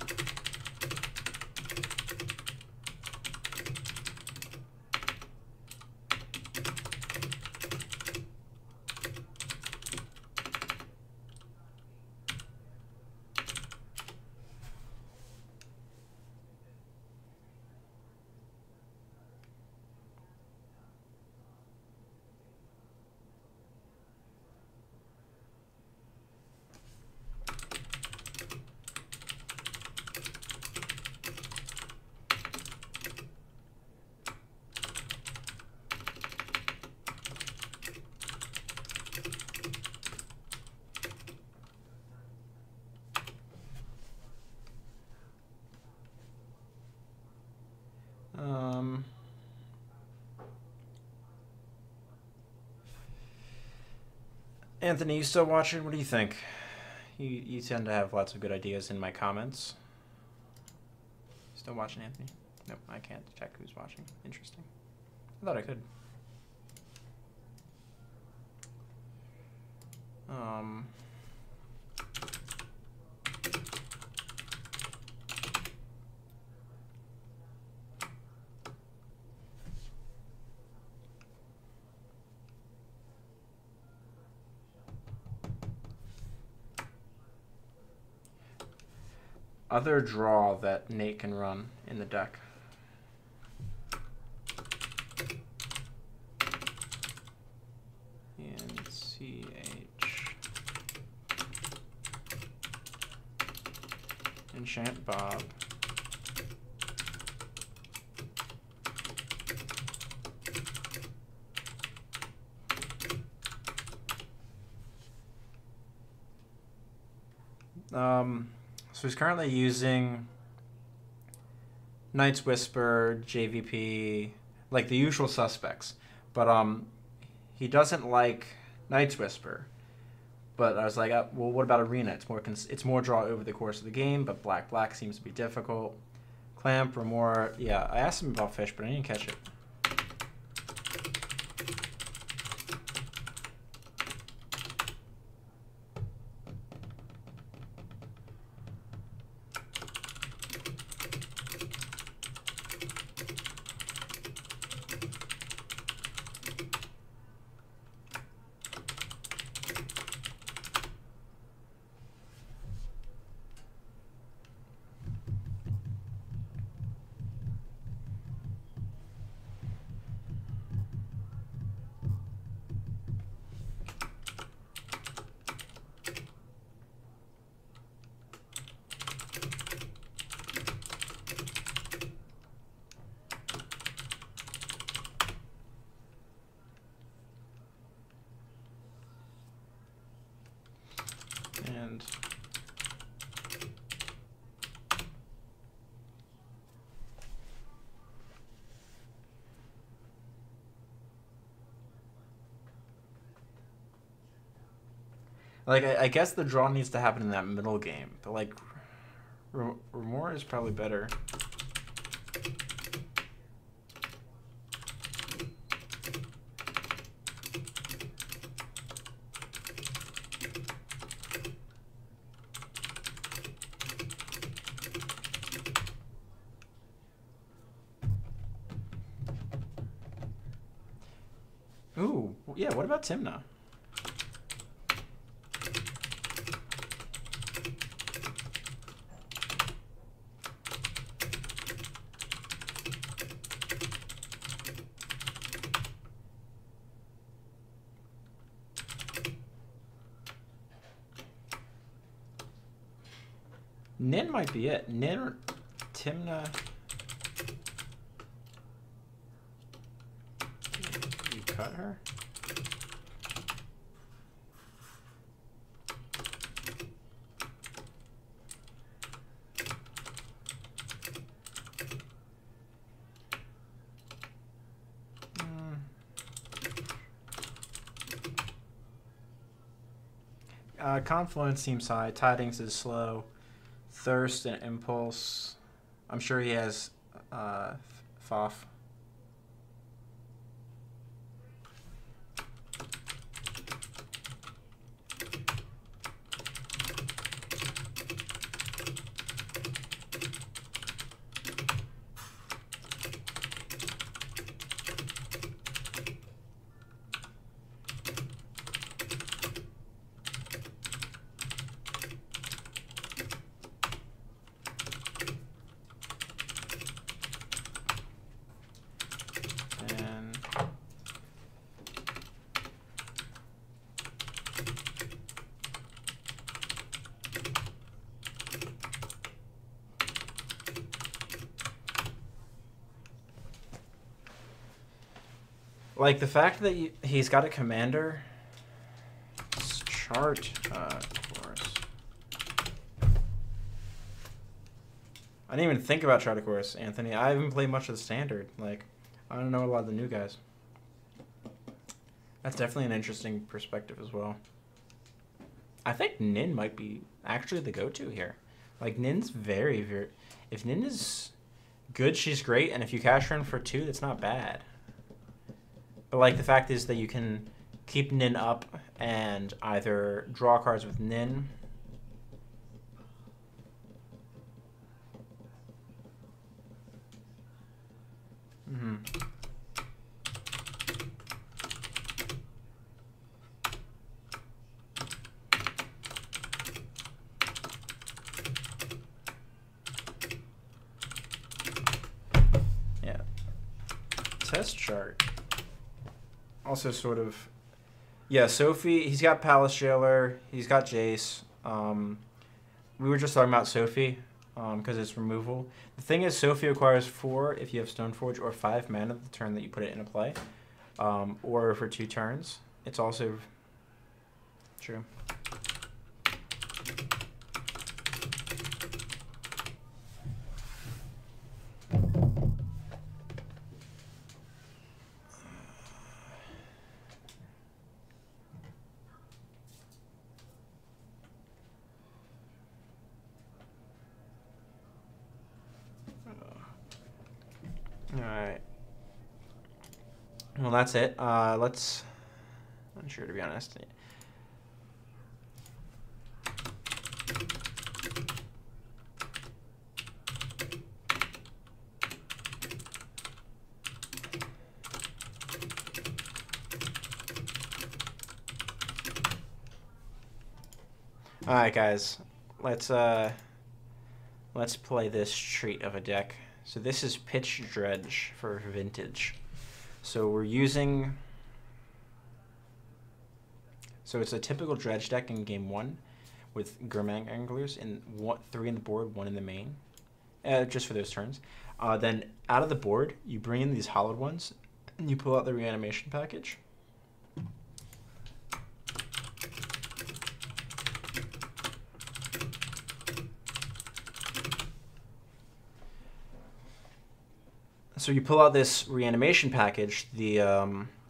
Anthony, you still watching? What do you think? You tend to have lots of good ideas in my comments. Still watching, Anthony? Nope, I can't check who's watching. Interesting. I thought I could. Other draw that Nate can run in the deck. Enchant Bob. So he's currently using Knight's Whisper, JVP, like the usual suspects. But he doesn't like Knight's Whisper. But I was like, well, what about Arena? It's more draw over the course of the game, but black seems to be difficult. Clamp or more. Yeah, I asked him about fish, but I didn't catch it. And like, I guess the draw needs to happen in that middle game, but like, Remora is probably better. Ooh, yeah, what about Timna? Nin might be it. Nin or Timna. You cut her? Confluence seems high. Tidings is slow. Thirst and Impulse. I'm sure he has Foff. Like, the fact that he's got a commander chart, of course. I didn't even think about chart, of course, Anthony. I haven't played much of the standard. Like, I don't know a lot of the new guys. That's definitely an interesting perspective as well. I think Nin might be actually the go-to here. Like, Nin's very, very... If Nin is good, she's great. And if you cash her in for 2, that's not bad. But, like, the fact is that you can keep Nin up and either draw cards with Nin. Yeah. Test chart. Also sort of, yeah, Sophie, he's got Palace Jailer, he's got Jace. We were just talking about Sophie because it's removal. The thing is, Sophie acquires 4 if you have Stoneforge or 5 mana the turn that you put it into play, or for 2 turns. It's also true. Alright. Well, that's it. Let's... I'm not sure, to be honest. Alright, guys. Let's play this treat of a deck. So this is Pitch Dredge for Vintage. So we're using... So it's a typical Dredge deck in game 1 with Gurmag Anglers, and 3 in the board, 1 in the main, just for those turns. Then out of the board, you bring in these hollowed ones, and you pull out the reanimation package. So you pull out this reanimation package, the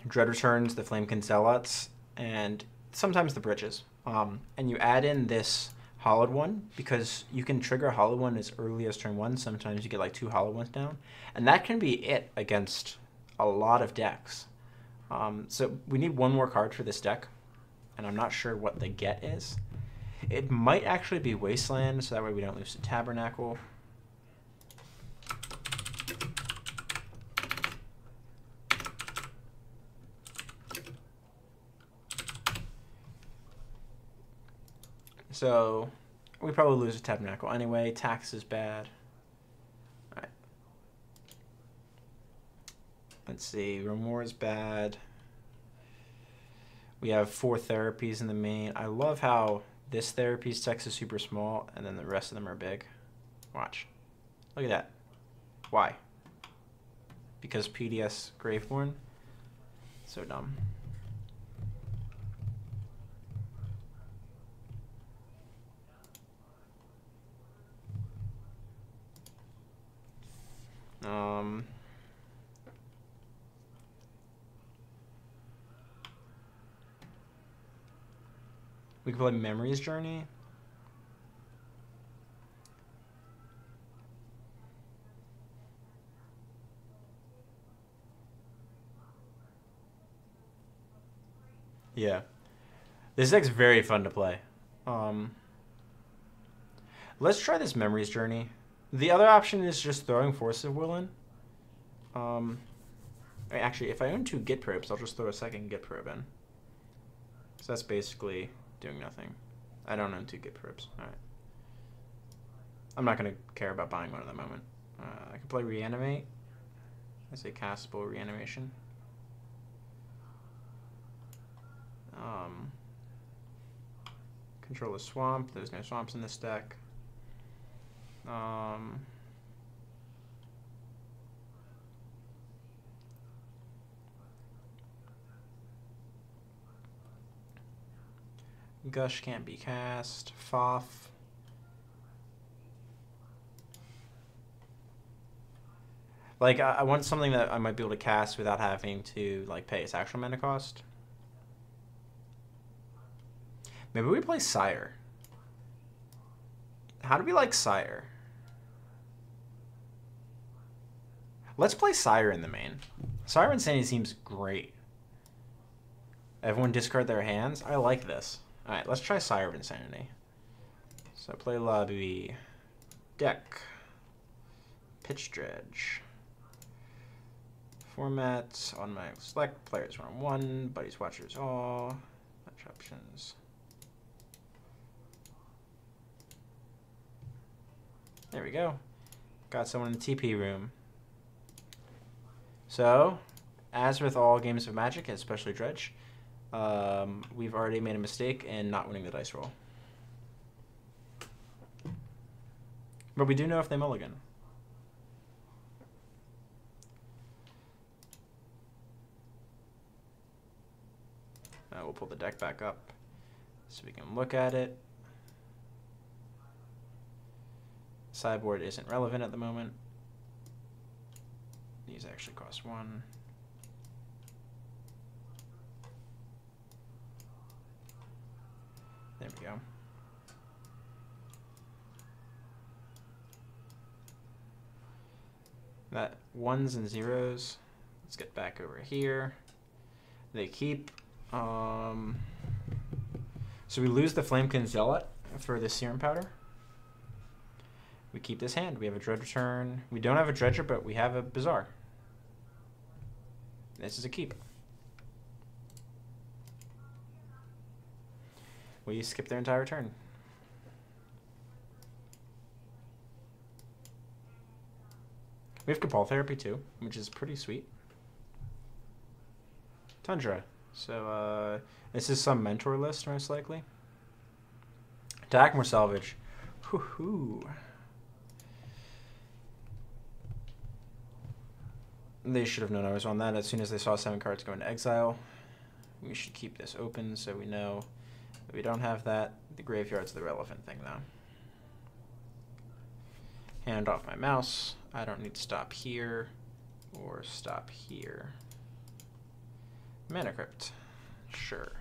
Dread Returns, the Flamekin Zealots, and sometimes the Bridges. And you add in this hollowed one, because you can trigger a hollowed one as early as turn 1. Sometimes you get like 2 hollowed ones down. And that can be it against a lot of decks. So we need 1 more card for this deck, and I'm not sure what the get is. It might actually be Wasteland, so that way we don't lose to Tabernacle. So we probably lose a Tabernacle anyway. Tax is bad. All right. Let's see. Remor is bad. We have 4 therapies in the main. I love how This therapy's text is super small, and then the rest of them are big. Watch. Look at that. Why? Because PDS Graveborn? So dumb. We could play Memory's Journey. Yeah. This deck's very fun to play. Let's try this Memory's Journey. The other option is just throwing Force of Will in. Actually, if I own 2 Git probes, I'll just throw a second Git probe in. So that's basically doing nothing. I don't own 2 Git probes. All right. I'm not going to care about buying one at the moment. I can play Reanimate. I say castable Reanimation. Control the Swamp. There's no swamps in this deck. Gush can't be cast. Foff. Like, I want something that I might be able to cast without having to, like, pay its actual mana cost. Maybe we play Sire. How do we like Sire? Let's play Sire in the main. Sire Insanity seems great. Everyone discard their hands? I like this. Alright, let's try Sire of Insanity. So play lobby. Deck. Pitch Dredge. Format. Automatic select. Players 1-on-1. Buddies, watchers, all. Match options. There we go. Got someone in the TP room. So, as with all games of Magic, especially Dredge, we've already made a mistake in not winning the dice roll. But we do know if they mulligan. We'll pull the deck back up so we can look at it. Sideboard isn't relevant at the moment. These actually cost 1. There we go. That 1s and 0s. Let's get back over here. They keep. So we lose the Flamekin Zealot for the Serum Powder. We keep this hand. We have a Dread Return. We don't have a Dredger, but we have a Bazaar. This is a keep. We skip their entire turn. We have Cabal Therapy too, which is pretty sweet. Tundra. So this is some mentor list, most likely. Attack more salvage. Hoo-hoo. They should have known I was on that as soon as they saw 7 cards go into exile. We should keep this open so we know that we don't have that. The graveyard's the relevant thing, though. Hand off my mouse. I don't need to stop here or stop here. Mana Crypt. Sure.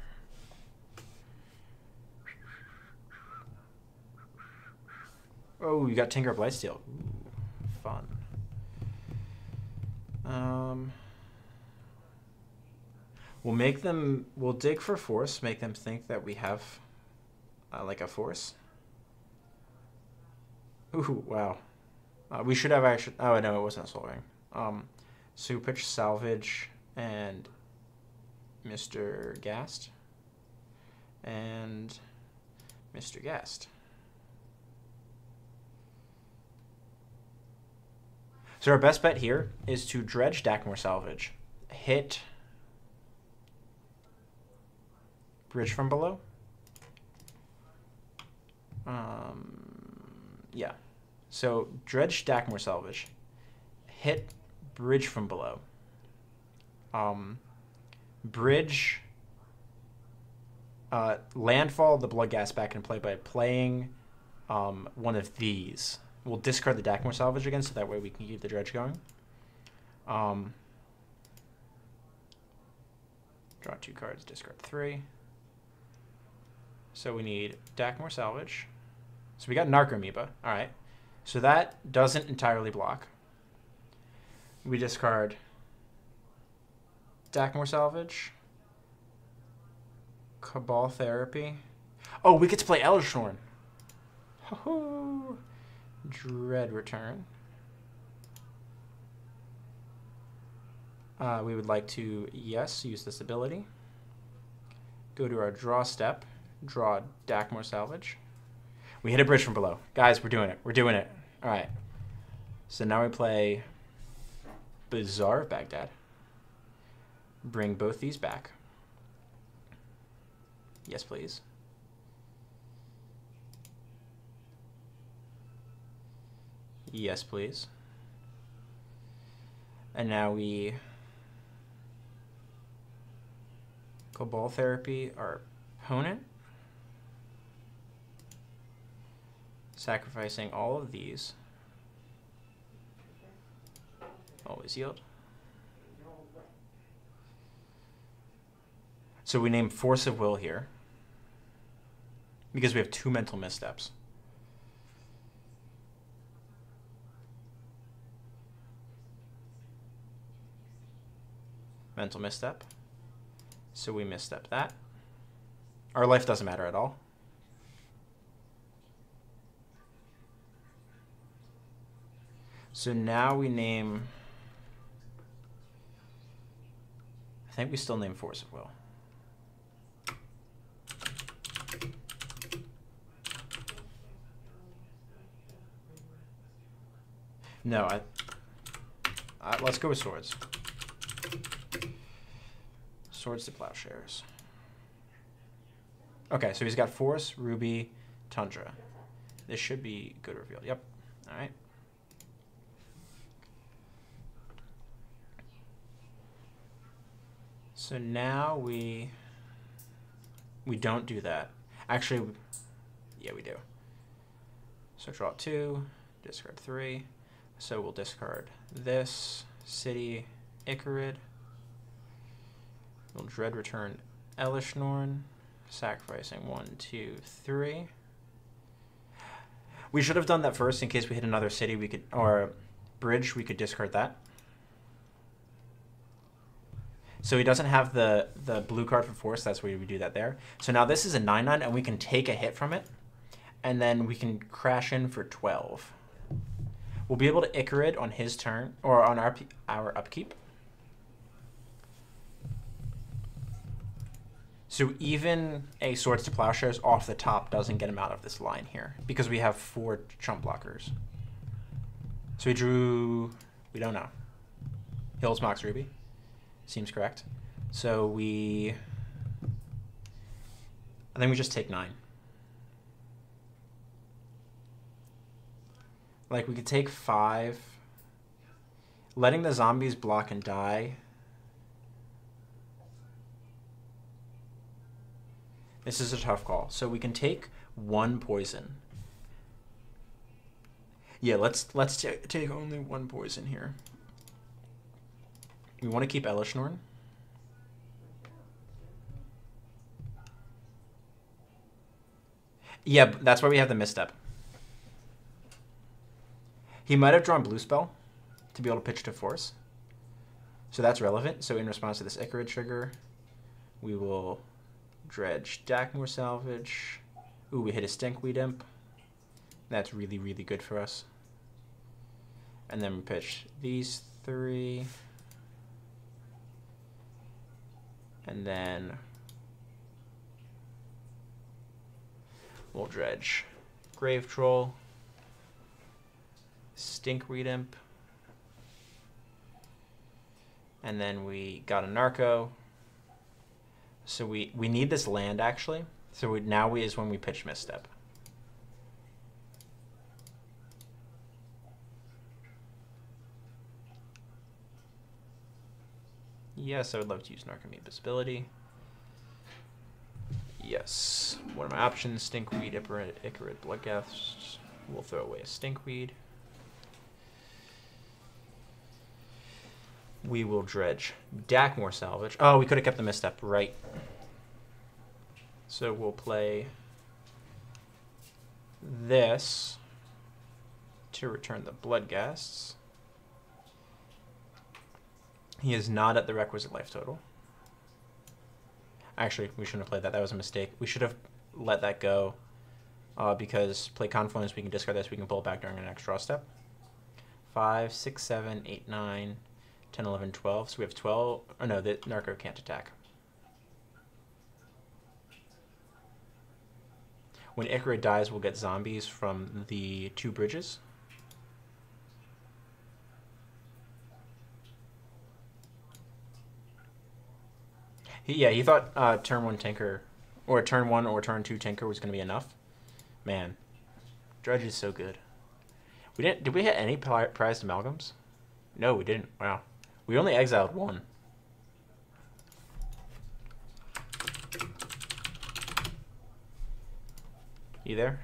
Oh, you got Tinker of Blightsteel. Ooh, fun. We'll dig for force, make them think that we have like a force. Ooh, wow. We should have actually, oh no, it wasn't a Soul Ring. So we pitch Salvage and Mr. Gast and Mr. Gast. So our best bet here is to dredge Dackmore Salvage, hit Bridge from below, Yeah. So dredge, Stackmore Salvage. Hit bridge from below. Bridge, landfall the Bloodghast back in play by playing one of these. We'll discard the Stackmore Salvage again, so that way we can keep the dredge going. Draw 2 cards, discard 3. So we need Stackmore Salvage. So we got Narcomoeba. All right. So that doesn't entirely block. We discard Stackmore Salvage. Cabal Therapy. Oh, we get to play Elishnorn. Ho-ho. Dread Return. We would like to, yes, use this ability. Go to our draw step. Draw Stackmore Salvage. We hit a bridge from below. Guys, we're doing it. We're doing it. All right. So now we play Bazaar of Baghdad. Bring both these back. Yes, please. Yes, please. And now we Cabal Therapy our opponent. Sacrificing all of these. Always yield. So we name Force of Will here because we have 2 mental missteps. Mental misstep. So we misstep that. Our life doesn't matter at all. So now we name, I think we still name Force of Will. No, let's go with Swords. Swords to Plowshares. Okay, so he's got Force, Ruby, Tundra. This should be good reveal. Yep. All right. So now we don't do that. Actually, yeah, we do. So draw 2, discard 3. So we'll discard this, City, Icarid. We'll Dread Return Elishnorn, sacrificing 1, 2, 3. We should have done that first in case we hit another city. We could, or bridge, we could discard that. So he doesn't have the blue card for Force. That's where we do that there. So now this is a 9/9, and we can take a hit from it, and then we can crash in for 12. We'll be able to Icarid on his turn, or on our upkeep. So even a Swords to Plowshares off the top doesn't get him out of this line here, because we have 4 chump blockers. So we drew, we don't know. Hills, Mox, Ruby. Seems correct. So I think we just take 9. Like, we could take 5. Letting the zombies block and die. This is a tough call. So we can take 1 poison. Yeah, let's take only 1 poison here. We want to keep Elishnorn. Yeah, that's why we have the misstep. He might have drawn Blue Spell to be able to pitch to Force. So that's relevant. So in response to this Icarid trigger, we will dredge Stackmore Salvage. Ooh, we hit a Stinkweed Imp. That's really, really good for us. And then we pitch these 3. And then we'll dredge Grave Troll, Stinkweed Imp, and then we got a Narco. So we need this land actually. So now is when we pitch Misstep. Yes, I would love to use Narcomoebas ability. Yes. One of my options, Stinkweed, Icarid, Bloodghast. We'll throw away a Stinkweed. We will dredge. Dackmore Salvage. Oh, we could have kept the Misstep, right. So we'll play this to return the Bloodghasts. He is not at the requisite life total. Actually, we shouldn't have played that. That was a mistake. We should have let that go because play Confluence, we can discard this, we can pull it back during our next draw step. 5, 6, 7, 8, 9, 10, 11, 12. So we have 12. Oh no, the Narco can't attack. When Icarid dies, we'll get zombies from the 2 bridges. He thought turn 1 Tinker, or turn 1 or turn 2 Tinker was going to be enough. Man, Dredge is so good. We didn't. Did we hit any prized amalgams? No, we didn't. Wow. We only exiled 1. You there?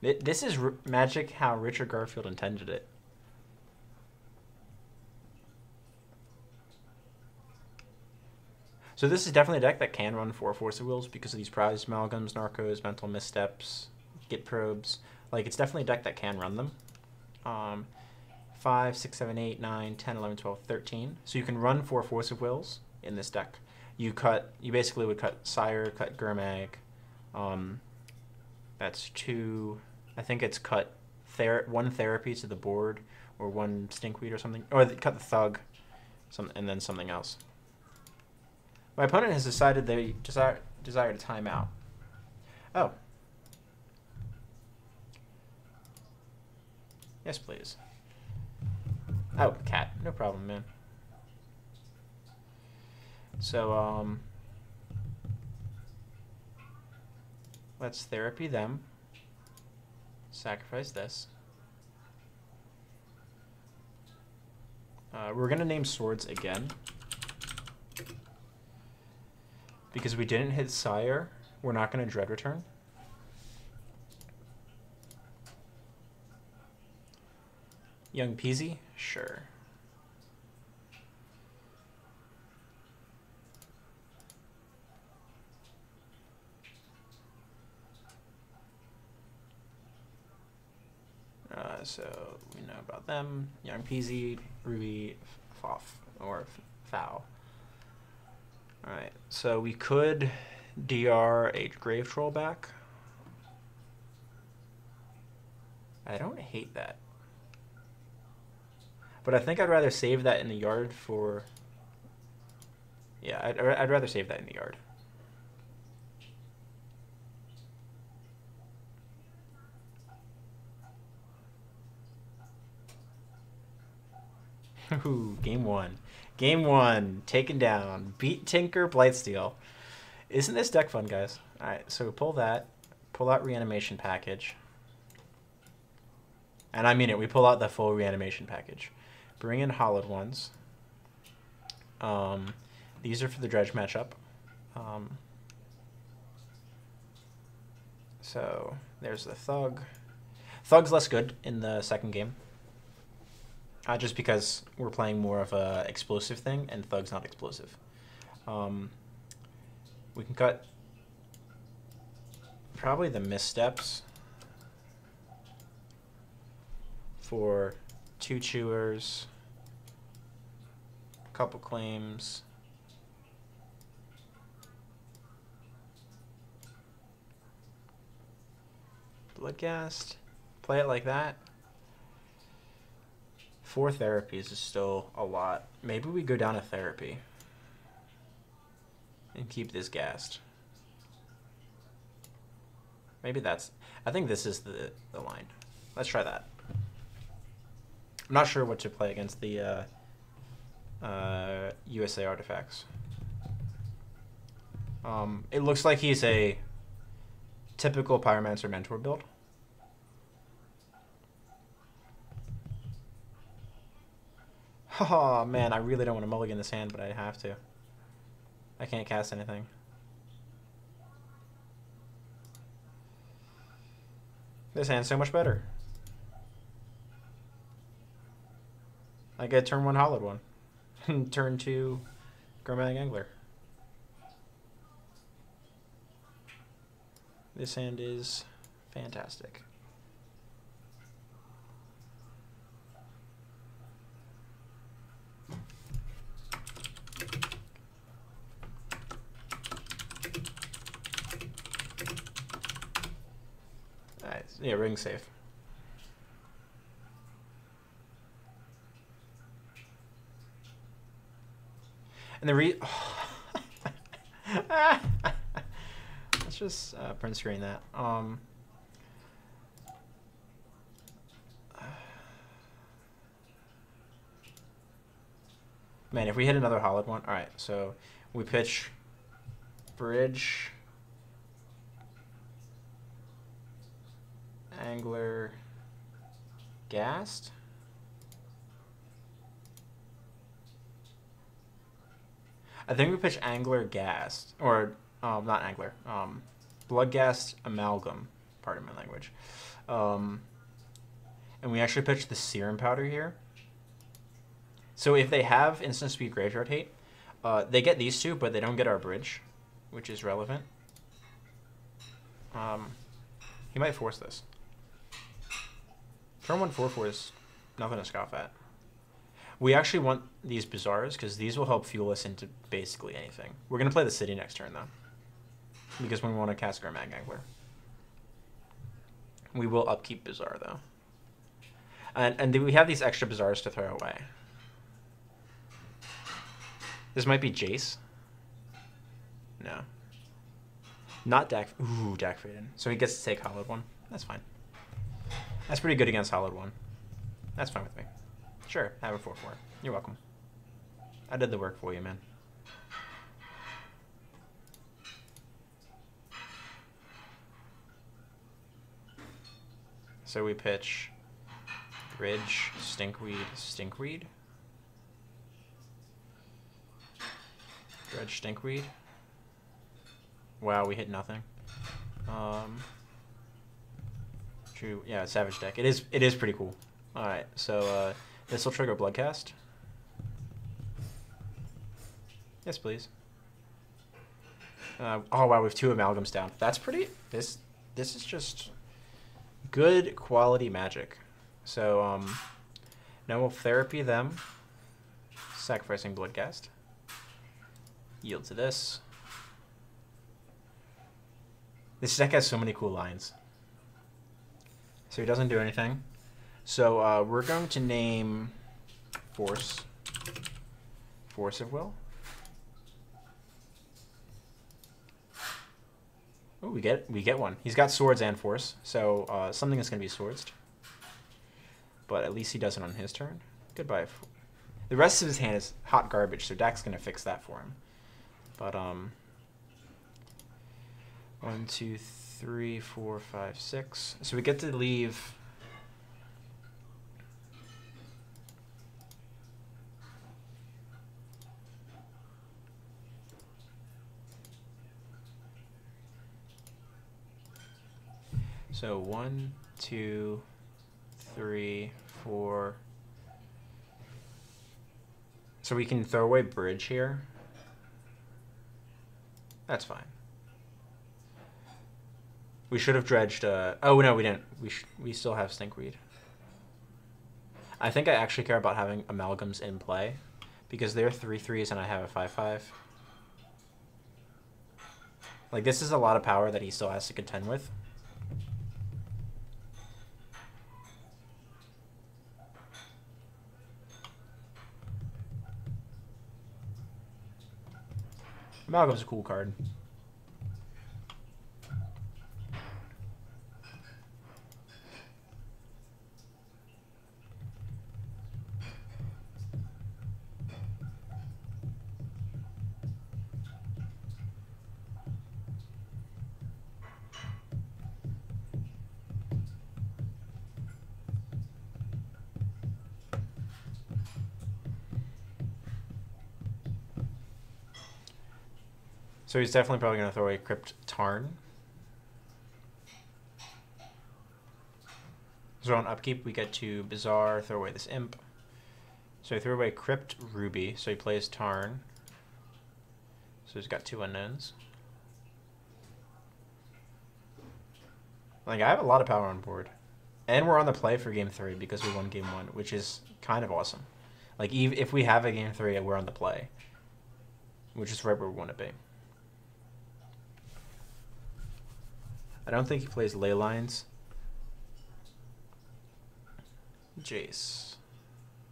This is Magic how Richard Garfield intended it. So this is definitely a deck that can run 4 Force of Wills because of these prized amalgams, Narcos, Mental Missteps, Git Probes. Like, it's definitely a deck that can run them. 5, 6, 7, 8, 9, 10, 11, 12, 13. So you can run 4 Force of Wills in this deck. You basically would cut Sire, cut Gurmag. That's 2. I think it's cut 1 Therapy to the board, or 1 Stinkweed or something. Or cut the Thug, and then something else. My opponent has decided they desire to time out. Oh. Yes, please. Oh, cat. No problem, man. So, let's Therapy them. Sacrifice this. We're going to name Swords again. Because we didn't hit Sire, we're not going to Dread Return. Young Peasy? Sure. So we know about them. Young Peasy, Ruby, Foff, or Foul. Alright, so we could DR a Grave Troll back. I don't hate that. But I think I'd rather save that in the yard for... Yeah, I'd rather save that in the yard. Ooh, game 1. Game 1, taken down. Beat Tinker, Blightsteel. Isn't this deck fun, guys? Alright, so pull that. Pull out Reanimation Package. And I mean it, we pull out the full Reanimation Package. Bring in Hollowed Ones. These are for the Dredge matchup. So, there's the Thug. Thug's less good in the second game. Just because we're playing more of a explosive thing, and Thug's not explosive. We can cut probably the Missteps for 2 Chewers, a couple Claims, Bloodghast, play it like that. 4 Therapies is still a lot. Maybe we go down a Therapy and keep this gassed. Maybe that's... I think this is the line. Let's try that. I'm not sure what to play against the USA artifacts. It looks like he's a typical Pyromancer Mentor build. Oh man, I really don't want to mulligan this hand, but I have to. I can't cast anything. This hand's so much better. I get turn 1 Hollowed One. Turn 2 Gurmag Angler. This hand is fantastic. Nice. Yeah, ring safe. And the let's just print screen that. Man, if we hit another Hollowed One, all right. So we pitch Bridge, Angler, Ghast. I think we pitch Angler, Ghast, or not Angler, Bloodghast Amalgam. Pardon my language. And we actually pitch the Serum Powder here. So if they have instant speed graveyard hate, they get these two, but they don't get our bridge, which is relevant. He might force this. Turn 1 4/4 is nothing to scoff at. We actually want these Bazaars because these will help fuel us into basically anything. We're going to play the City next turn, though, because we want to cast Gurmag Angler. We will upkeep Bazaar, though. And we have these extra Bazaars to throw away. This might be Jace. No. Not Dak. Ooh, Dak Faden. So he gets to take Hollowed One. That's fine. That's pretty good against Hollowed One. That's fine with me. Sure, have a 4/4. You're welcome. I did the work for you, man. So we pitch Bridge, Stinkweed, Stinkweed. Dredge, Stinkweed. Wow, we hit nothing. True, yeah, Savage deck. It is pretty cool. Alright, so this will trigger Bloodcast. Yes, please. Oh wow, we have 2 Amalgams down. That's pretty. This is just good quality Magic. So now we'll therapy them, sacrificing Bloodcast. Yield to this. This deck has so many cool lines. So he doesn't do anything. So we're going to name Force of Will. Oh, we get one. He's got Swords and Force, so something is going to be Swords. But at least he does it on his turn. Goodbye. The rest of his hand is hot garbage, so Dak's going to fix that for him. But 1, 2, 3, 4, 5, 6. So we get to leave. So 1, 2, 3, 4. So we can throw away Bridge here. That's fine. We should have dredged. Oh no, we didn't. We still have Stinkweed. I think I actually care about having Amalgams in play because they're 3/3s and I have a 5/5. Like this is a lot of power that he still has to contend with. Amalgam's a cool card. So he's definitely probably going to throw away Crypt Tarn. So on upkeep, we get to Bazaar, throw away this Imp. So he threw away Crypt Ruby, so he plays Tarn. So he's got 2 unknowns. Like, I have a lot of power on board. And we're on the play for game 3 because we won game 1, which is kind of awesome. Like, if we have a game 3, we're on the play. Which is right where we want to be. I don't think he plays ley lines. Jace.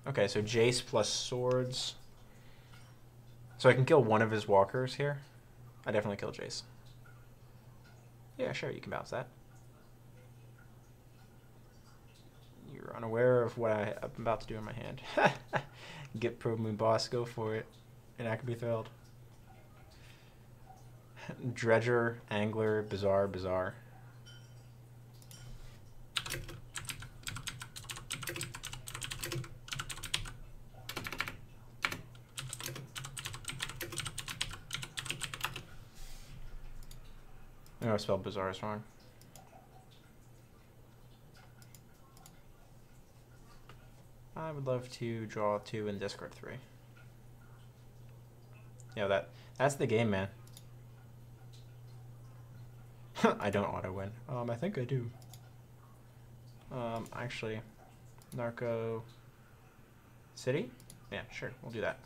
Okay, so Jace plus swords. So I can kill one of his walkers here. I definitely kill Jace. Yeah, sure, you can bounce that. You're unaware of what I'm about to do in my hand. Get Pro Moon Boss, go for it. And I can be thrilled. Dredger, Angler, Bazaar, Bazaar. I spelled Bazaar is wrong. I would love to draw 2 and discard 3. Yeah, that's the game, man. I don't auto-win. I think I do. Actually, Narco City? Yeah, sure, we'll do that.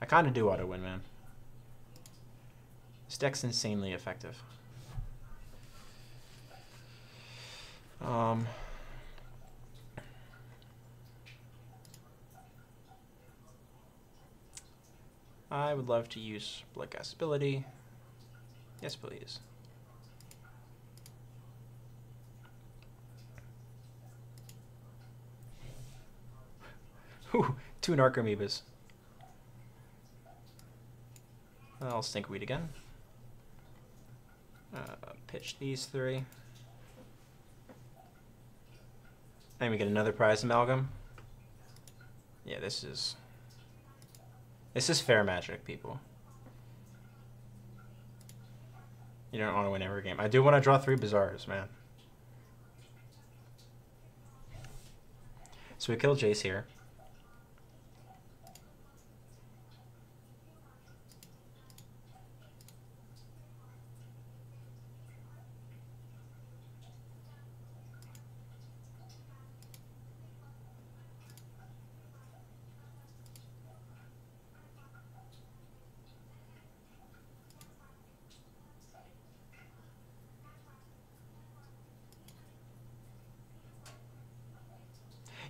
I kind of do auto-win, man. This deck's insanely effective. I would love to use Bloodcast ability. Yes, please. Whew, 2 Narcomoebas. I'll Stinkweed again. Pitch these 3. And we get another prize amalgam. Yeah, this is fair magic, people. You don't want to win every game. I do want to draw 3 Bazaars, man. So we kill Jace here.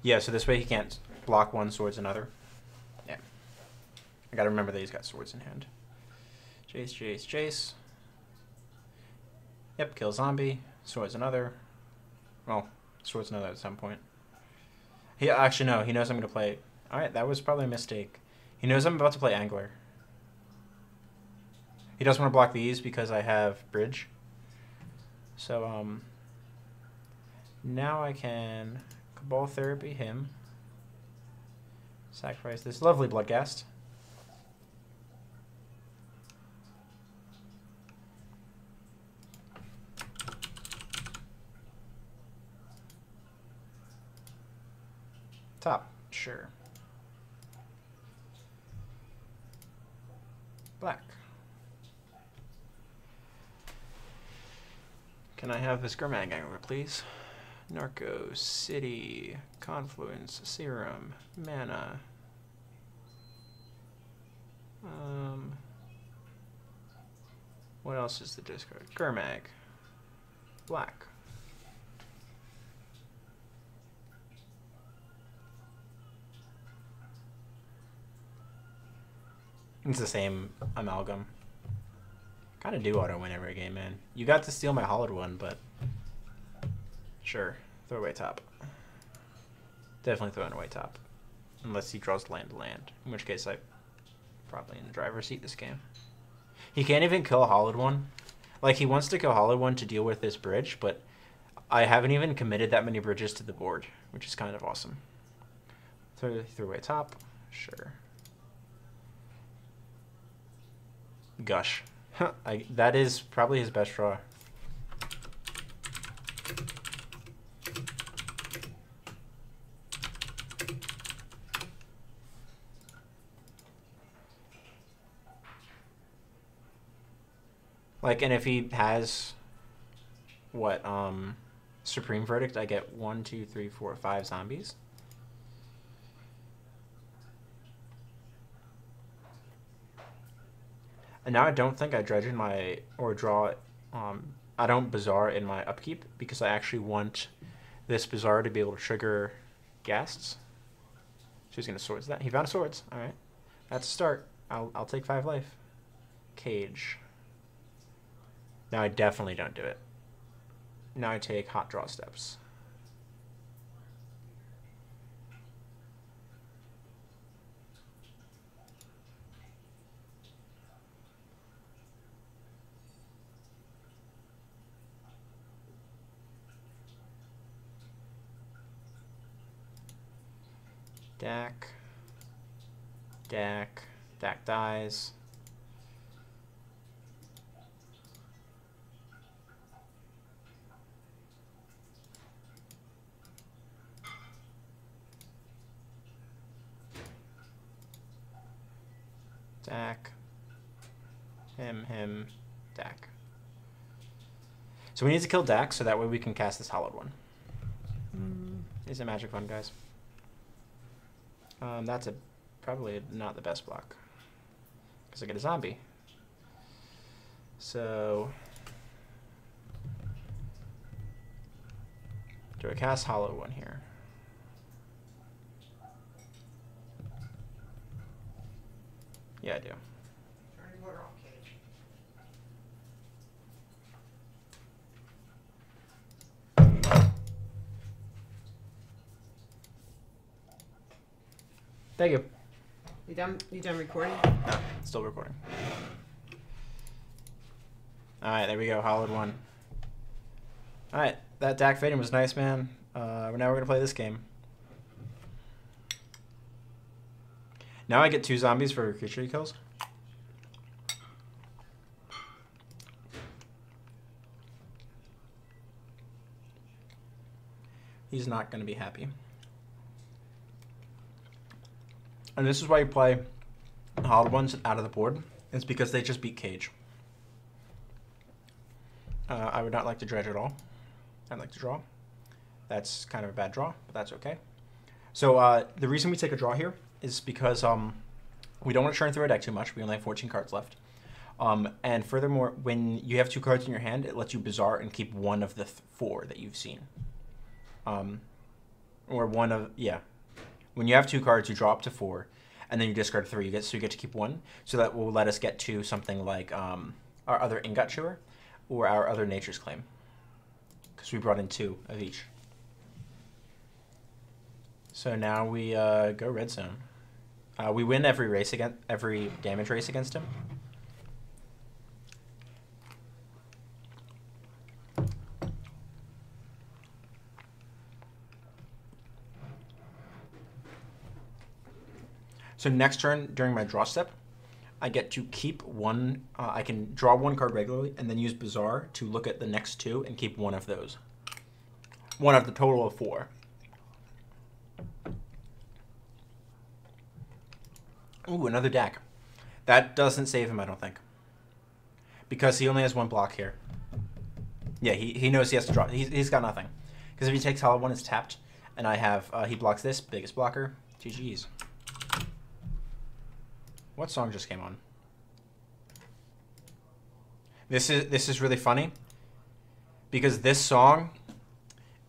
Yeah, so this way he can't block one, swords another. Yeah. I gotta remember that he's got swords in hand. Jace, Jace, Jace. Yep, kill zombie. Swords another. Well, swords another at some point. He actually, no, he knows I'm gonna play. Alright, that was probably a mistake. He knows I'm about to play Angler. He doesn't want to block these because I have bridge. So, now I can Cabal Therapy him. Sacrifice this lovely Bloodghast. Top, sure. Black. Can I have this Gurmag Angler, please? Narco City, Confluence, Serum, Mana. What else is the discard? Gurmag. Black. It's the same amalgam. Kind of do auto win every game, man. You got to steal my hollowed one, but sure. Throw away top. Definitely throwing away top. Unless he draws land to land. In which case I'm probably in the driver's seat this game. He can't even kill a hollowed one. Like, he wants to kill hollowed one to deal with this bridge, but I haven't even committed that many bridges to the board, which is kind of awesome. Throw away top. Sure. Gush. That is probably his best draw. Like, and if he has what, Supreme Verdict, I get 1, 2, 3, 4, 5 zombies. And now I don't think I dredge in my, or draw, I don't Bazaar in my upkeep because I actually want this Bazaar to be able to trigger Ghasts. So he's going to Swords that. He found a Swords. All right. That's a start. I'll take 5 life. Cage. Now I definitely don't do it. Now I take Hot Draw Steps. Dak. Dak. Dak dies. Dak. Him, Dak. So we need to kill Dak so that way we can cast this Hollowed one. Is it Magic Fun, guys? That's probably not the best block. Because I get a zombie. So... do I cast Hollow one here? Yeah, I do. Turning water off cage. Thank you. You done recording? No, still recording. Alright, there we go. Hollowed one. Alright, that Dak Fading was nice, man. Now we're going to play this game. Now I get 2 zombies for creature he kills. He's not going to be happy. And this is why you play Hollowed ones out of the board. It's because they just beat Cage. I would not like to dredge at all. I'd like to draw. That's kind of a bad draw, but that's okay. So the reason we take a draw here is because we don't want to churn through our deck too much. We only have 14 cards left. And furthermore, when you have 2 cards in your hand, it lets you Bazaar and keep one of the 4 that you've seen. Or one of, yeah. When you have 2 cards, you draw up to 4, and then you discard 3. So you get to keep 1. So that will let us get to something like our other Ingot Chewer or our other Nature's Claim. Because we brought in 2 of each. So now we go Red Zone. We win every damage race against him. So next turn, during my draw step, I get to keep 1, I can draw 1 card regularly and then use Bazaar to look at the next 2 and keep 1 of those. 1 of the total of 4. Ooh, another Dak. That doesn't save him, I don't think. Because he only has 1 block here. Yeah, he knows he has to draw. He's got nothing. Because if he takes Hollow 1, it's tapped. And I have, he blocks this, biggest blocker, GG's. What song just came on? This is really funny. Because this song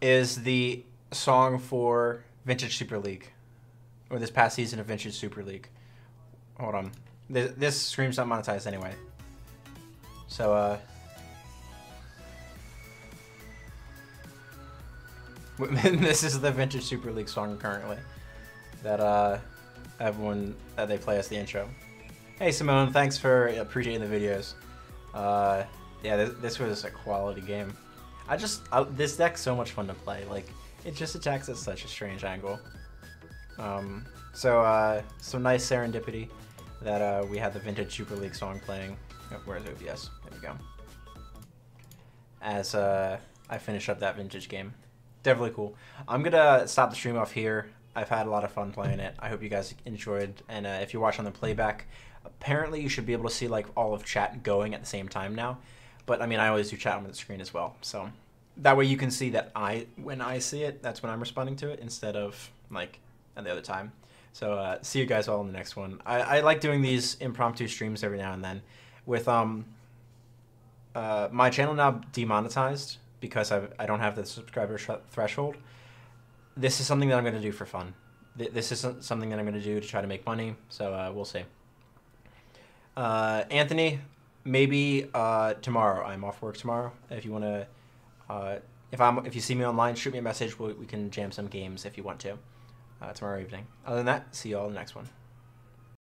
is the song for Vintage Super League. Or this past season of Vintage Super League. Hold on. This stream's not monetized anyway. So, this is the Vintage Super League song currently. That, everyone, that they play as the intro. Hey, Simone, thanks for appreciating the videos. Yeah, this was a quality game. This deck's so much fun to play. Like, it just attacks at such a strange angle. So nice serendipity that we had the Vintage Super League song playing Oh, where's OBS? There we go. As I finish up that vintage game. Definitely cool. I'm gonna stop the stream off here. I've had a lot of fun playing it. I hope you guys enjoyed. And if you're watching the playback, apparently you should be able to see like all of chat going at the same time now. But I mean, I always do chat on the screen as well. So that way you can see that when I see it, that's when I'm responding to it instead of like at the other time. So see you guys all in the next one. I like doing these impromptu streams every now and then. With my channel now demonetized because I don't have the subscriber threshold. This is something that I'm going to do for fun. This isn't something that I'm going to do to try to make money. So we'll see. Anthony, maybe tomorrow. I'm off work tomorrow. If you want to, if you see me online, shoot me a message. We can jam some games if you want to tomorrow evening. Other than that, see you all in the next one.